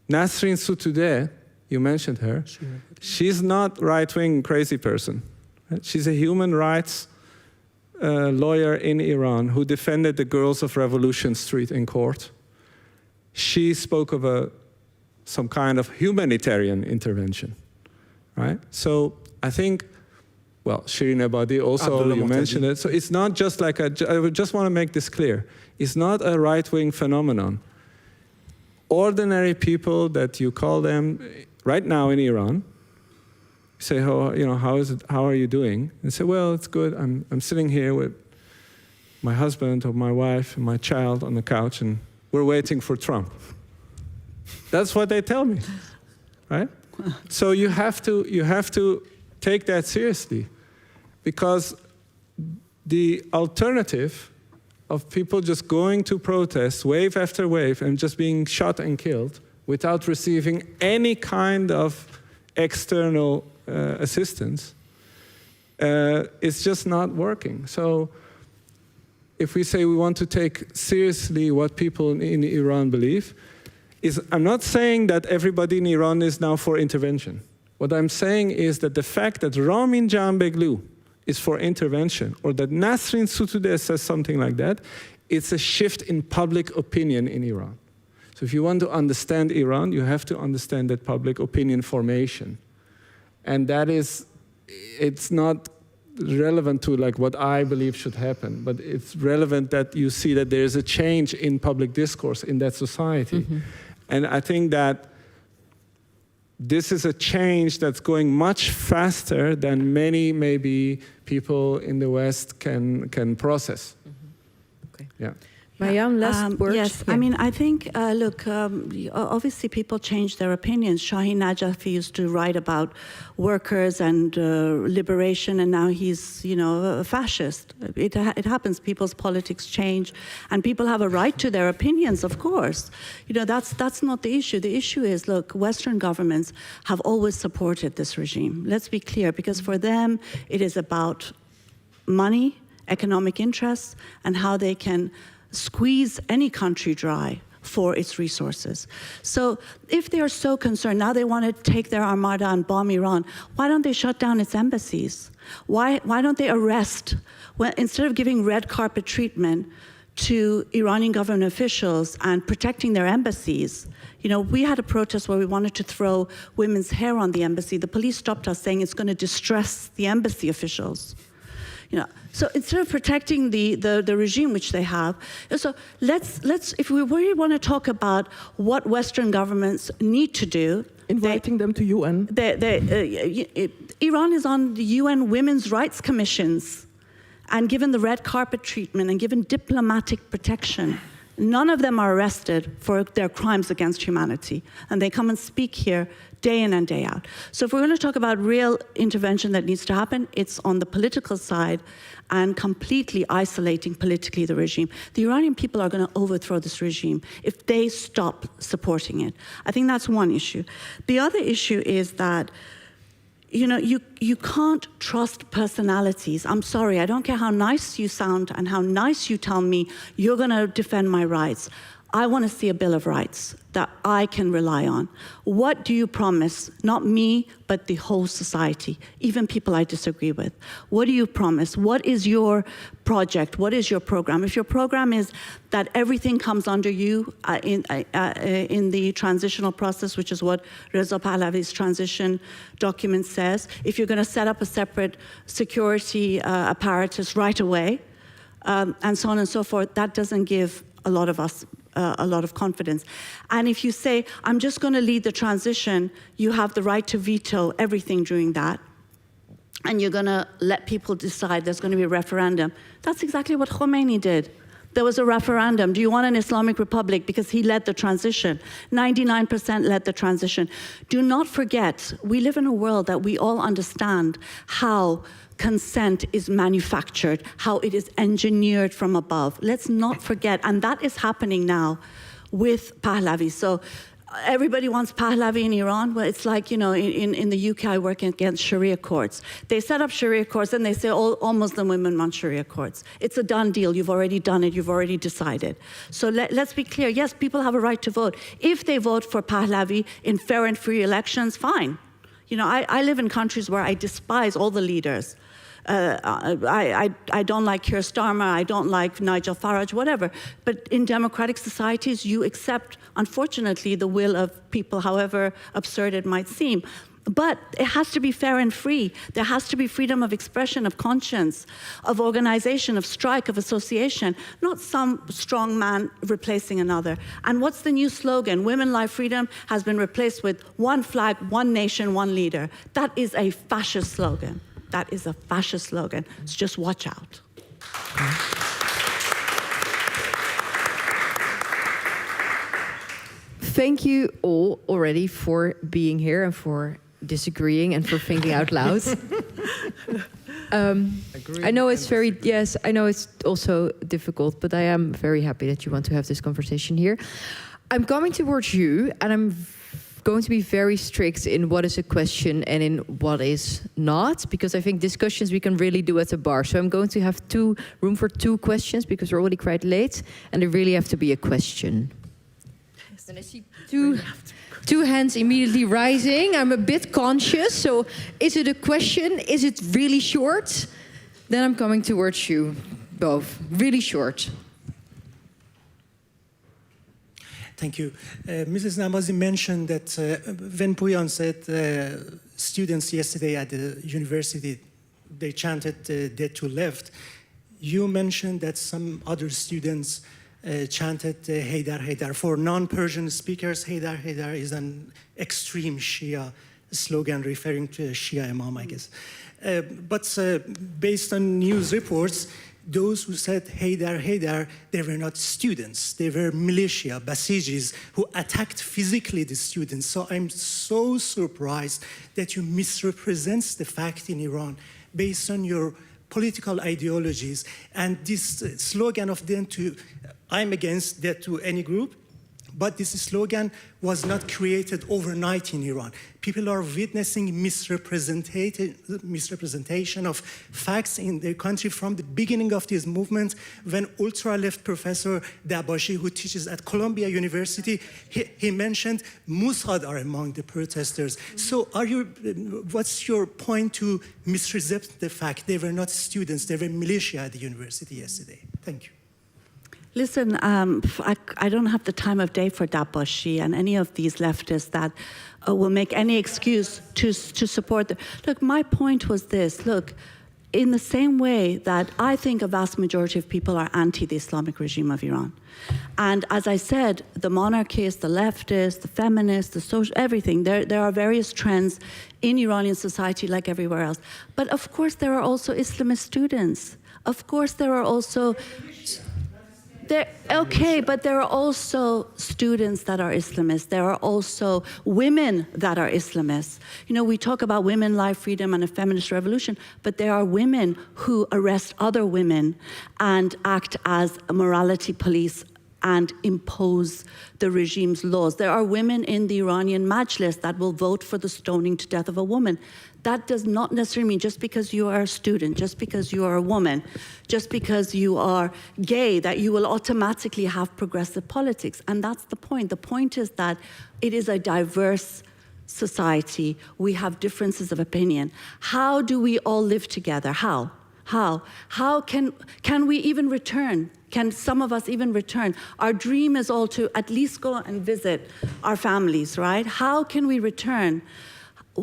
Nasrin Sotoudeh, you mentioned her, she's not right-wing crazy person. Right? She's a human rights lawyer in Iran who defended the girls of Revolution Street in court. She spoke of some kind of humanitarian intervention, right? So I think, well, Shirin Ebadi also, you mentioned it. So it's not just like I would just want to make this clear. It's not a right-wing phenomenon. Ordinary people that you call them right now in Iran, say, how are you doing? And say, well, it's good. I'm sitting here with my husband or my wife and my child on the couch, and we're waiting for Trump. That's what they tell me, right? So you have to take that seriously, because the alternative of people just going to protest wave after wave and just being shot and killed without receiving any kind of external assistance is just not working. So if we say we want to take seriously what people in Iran believe, I'm not saying that everybody in Iran is now for intervention. What I'm saying is that the fact that Ramin Jahanbegloo is for intervention, or that Nasrin Sotoudeh says something like that, it's a shift in public opinion in Iran. So if you want to understand Iran, you have to understand that public opinion formation. And that is, it's not relevant to like what I believe should happen, but it's relevant that you see that there's a change in public discourse in that society. Mm-hmm. And I think that this is a change that's going much faster than many maybe people in the West can process. Mm-hmm. Okay. Yeah. Mariam, last word. Yes, Yeah. I mean, I think, look, obviously people change their opinions. Shaheen Najafi used to write about workers and liberation, and now he's, a fascist. It happens, people's politics change, and people have a right to their opinions, of course. That's not the issue. The issue is, look, Western governments have always supported this regime. Let's be clear, because for them, it is about money, economic interests, and how they can squeeze any country dry for its resources. So if they are so concerned, now they want to take their armada and bomb Iran, why don't they shut down its embassies? Why don't they arrest, instead of giving red carpet treatment to Iranian government officials and protecting their embassies? We had a protest where we wanted to throw women's hair on the embassy. The police stopped us, saying it's going to distress the embassy officials. So instead of protecting the regime which they have, so let's if we really want to talk about what Western governments need to do, inviting them to UN. Iran is on the UN Women's Rights Commissions, and given the red carpet treatment and given diplomatic protection. None of them are arrested for their crimes against humanity, and they come and speak here day in and day out. So if we're going to talk about real intervention that needs to happen, it's on the political side and completely isolating politically the regime. The Iranian people are going to overthrow this regime if they stop supporting it. I think that's one issue. The other issue is that you can't trust personalities. I'm sorry, I don't care how nice you sound and how nice you tell me you're going to defend my rights. I want to see a Bill of Rights that I can rely on. What do you promise? Not me, but the whole society, even people I disagree with. What do you promise? What is your project? What is your program? If your program is that everything comes under you in the transitional process, which is what Reza Pahlavi's transition document says, if you're going to set up a separate security apparatus right away, and so on and so forth, that doesn't give a lot of us a lot of confidence. And if you say, I'm just going to lead the transition, you have the right to veto everything during that, and you're going to let people decide there's going to be a referendum. That's exactly what Khomeini did. There was a referendum. Do you want an Islamic Republic? Because he led the transition. 99% led the transition. Do not forget, we live in a world that we all understand how consent is manufactured, how it is engineered from above. Let's not forget, and that is happening now with Pahlavi. So everybody wants Pahlavi in Iran. Well, it's like, you know, in the UK, I work against Sharia courts. They set up Sharia courts and they say all Muslim women want Sharia courts. It's a done deal. You've already done it. You've already decided. So let's be clear. Yes, people have a right to vote. If they vote for Pahlavi in fair and free elections, fine. You know, I live in countries where I despise all the leaders. I don't like Keir Starmer, I don't like Nigel Farage, whatever. But in democratic societies, you accept, unfortunately, the will of people, however absurd it might seem. But it has to be fair and free. There has to be freedom of expression, of conscience, of organization, of strike, of association, not some strong man replacing another. And what's the new slogan? Women, life, freedom has been replaced with one flag, one nation, one leader. That is a fascist slogan. That is a fascist slogan. So just watch out. Thank you all already for being here and for disagreeing and for thinking out loud. I know it's very, yes, I know it's also difficult, but I am very happy that you want to have this conversation here. I'm coming towards you, and I'm going to be very strict in what is a question and in what is not, because I think discussions we can really do at the bar. So I'm going to have room for 2 questions, because we're already quite late, and they really have to be a question. And I see two hands immediately rising. I'm a bit conscious, so is it a question? Is it really short? Then I'm coming towards you both. Really short. Thank you. Mrs. Namazi mentioned that when Puyan said students yesterday at the university, they chanted dead to left, you mentioned that some other students chanted Haydar, Haydar. For non-Persian speakers, Haydar, Haydar is an extreme Shia slogan referring to a Shia imam, I guess. But based on news reports, those who said Haydar, Haydar, they were not students. They were militia, Basijis, who attacked physically the students. So I'm so surprised that you misrepresent the fact in Iran based on your political ideologies. And this slogan of them to, I'm against that to any group, but this slogan was not created overnight in Iran. People are witnessing misrepresentation of facts in their country from the beginning of this movement, when ultra-left professor Dabashi, who teaches at Columbia University, he mentioned Mossad are among the protesters. So what's your point to misrepresent the fact they were not students, they were militia at the university yesterday? Thank you. Listen, I don't have the time of day for Dabashi and any of these leftists that will make any excuse to support. Look, my point was this. Look, in the same way that I think a vast majority of people are anti the Islamic regime of Iran. And as I said, the monarchists, the leftists, the feminists, the social, everything, there are various trends in Iranian society like everywhere else. But of course, there are also Islamist students. Of course, there are also... Okay, but there are also students that are Islamists. There are also women that are Islamists. You know, we talk about women, life, freedom, and a feminist revolution, but there are women who arrest other women and act as a morality police and impose the regime's laws. There are women in the Iranian Majlis that will vote for the stoning to death of a woman. That does not necessarily mean just because you are a student, just because you are a woman, just because you are gay, that you will automatically have progressive politics. And that's the point. The point is that it is a diverse society. We have differences of opinion. How do we all live together? How? How can we even return? Can some of us even return? Our dream is all to at least go and visit our families, right? How can we return?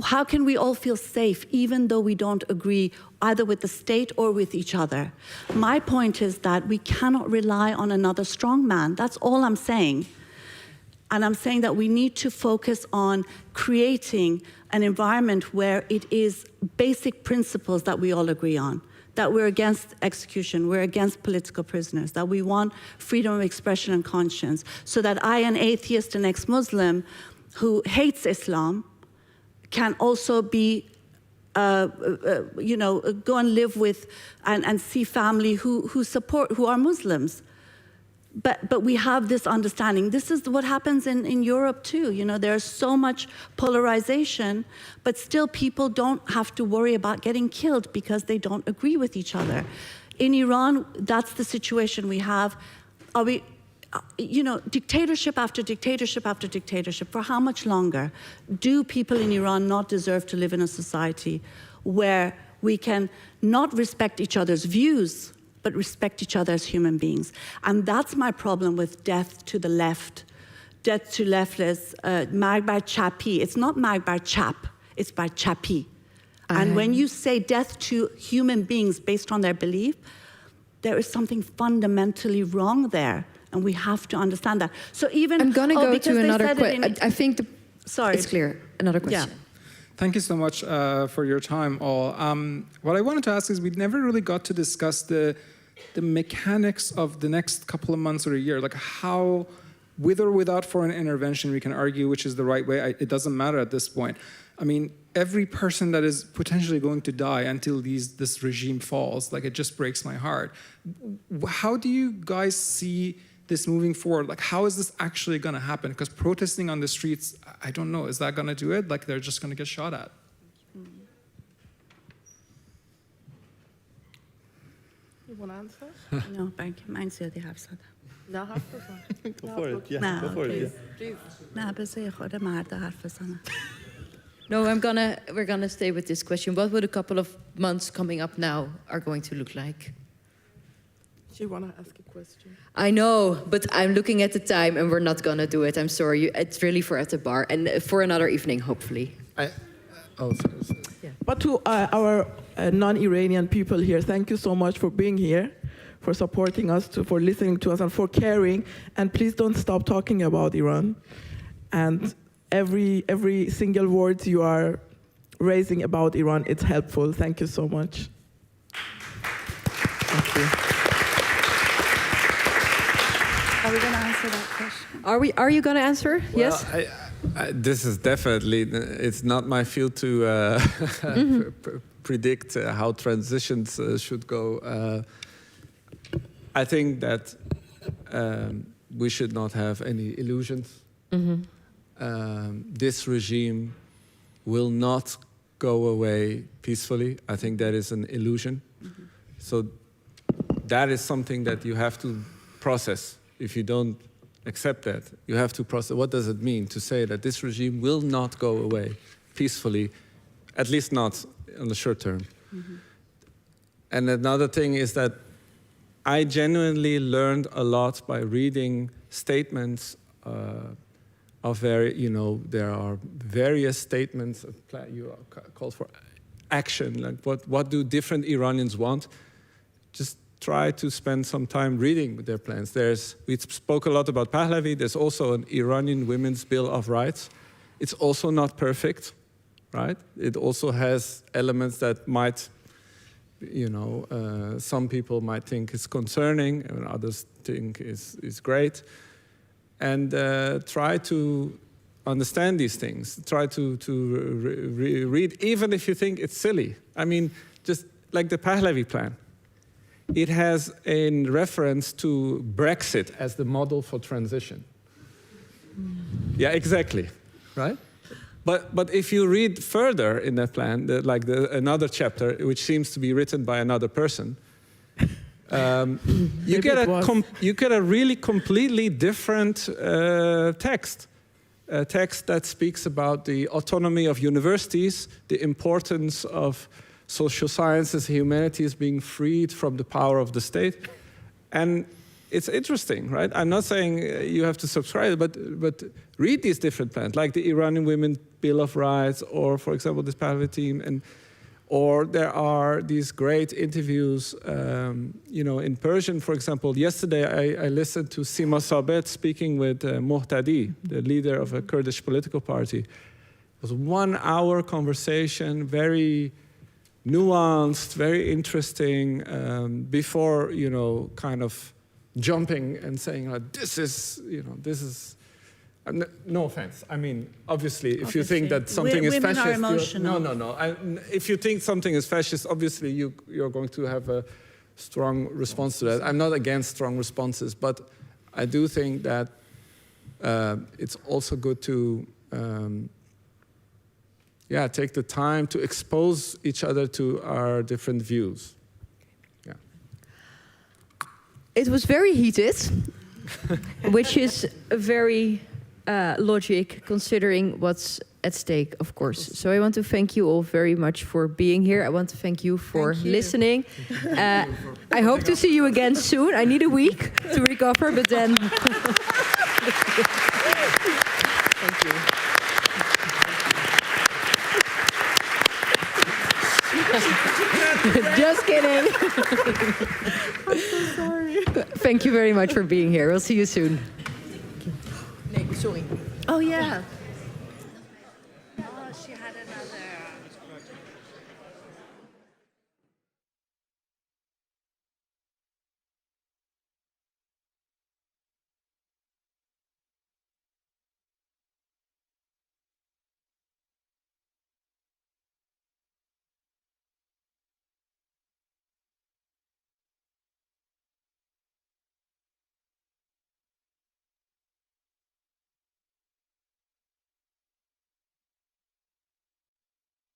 How can we all feel safe even though we don't agree either with the state or with each other? My point is that we cannot rely on another strongman. That's all I'm saying. And I'm saying that we need to focus on creating an environment where it is basic principles that we all agree on. that we're against execution, we're against political prisoners, that we want freedom of expression and conscience, so that I, an atheist and ex-Muslim who hates Islam, can also be, go and live with and see family who are Muslims. But we have this understanding. This is what happens in Europe too. There's so much polarization, but still people don't have to worry about getting killed because they don't agree with each other. In Iran, that's the situation we have. Are we, dictatorship after dictatorship after dictatorship, for how much longer? Do people in Iran not deserve to live in a society where we can not respect each other's views, but respect each other as human beings? And that's my problem with death to the left. Death to leftists, marg bar chapi. It's not marg bar chap, it's bar chapi. And when you say death to human beings based on their belief, there is something fundamentally wrong there. And we have to understand that. So even I'm going to go to another question. I think it's clear. Another question. Yeah. Thank you so much for your time, all. What I wanted to ask is we never really got to discuss the mechanics of the next couple of months or a year, like how, with or without foreign intervention, we can argue which is the right way. It doesn't matter at this point. I mean, every person that is potentially going to die until this regime falls, like, it just breaks my heart. How do you guys see this moving forward? Like, how is this actually going to happen? Because protesting on the streets, I don't know, is that going to do it? Like, they're just going to get shot at. You want to answer? No, thank you. Mine زیادی حرف زدم. No, حرف بزن. Go for it. Yeah, No, go for it. Please. نه بذار یه خورده مرد حرف بزنم. No, we're gonna stay with this question. What would a couple of months coming up now are going to look like? She want to ask a question. I know, but I'm looking at the time and we're not gonna do it. I'm sorry. It's really for at the bar and for another evening, hopefully. Sorry. Yeah. But to our non-Iranian people here, thank you so much for being here, for supporting us, for listening to us, and for caring. And please don't stop talking about Iran. And every single word you are raising about Iran, it's helpful. Thank you so much. Thank you. Are we going to answer that question? Are you gonna answer? Well, Yes? this is definitely, it's not my field to predict how transitions should go. I think that we should not have any illusions. This regime will not go away peacefully. I think that is an illusion. So that is something that you have to process. If you don't accept that, you have to process. What does it mean to say that this regime will not go away peacefully, at least not in the short term? And another thing is that I genuinely learned a lot by reading statements of there are various statements you call for action, like what do different Iranians want? Just try to spend some time reading their plans. We spoke a lot about Pahlavi. There's also an Iranian Women's Bill of Rights. It's also not perfect, right? It also has elements that might, some people might think is concerning and others think is great. And try to understand these things. Try to read, even if you think it's silly. I mean, just like the Pahlavi plan. It has a reference to Brexit as the model for transition. Yeah, exactly, right? But if you read further in that plan, another chapter, which seems to be written by another person, you get a really completely different text. A text that speaks about the autonomy of universities, the importance of social sciences, humanities being freed from the power of the state. And it's interesting, right? I'm not saying you have to subscribe, but read these different plans, like the Iranian Women's Bill of Rights, or, for example, this Pahlavi team, or there are these great interviews, in Persian, for example. Yesterday, I listened to Sima Sabet speaking with Muhtadi, the leader of a Kurdish political party. It was a 1-hour conversation, very nuanced, very interesting, before, kind of jumping and saying, this is, no offense. I mean, obviously, if you think that something is women fascist, are emotional. no. If you think something is fascist, obviously you're going to have a strong response to that. I'm not against strong responses, but I do think that it's also good to, take the time to expose each other to our different views. Yeah. It was very heated, which is very logic considering what's at stake, of course. So I want to thank you all very much for being here. I want to thank you for listening. I hope to see you again soon. I need a week to recover, but then... Thank you. Just kidding. I'm so sorry. Thank you very much for being here. We'll see you soon. Nee, sorry. Oh, yeah.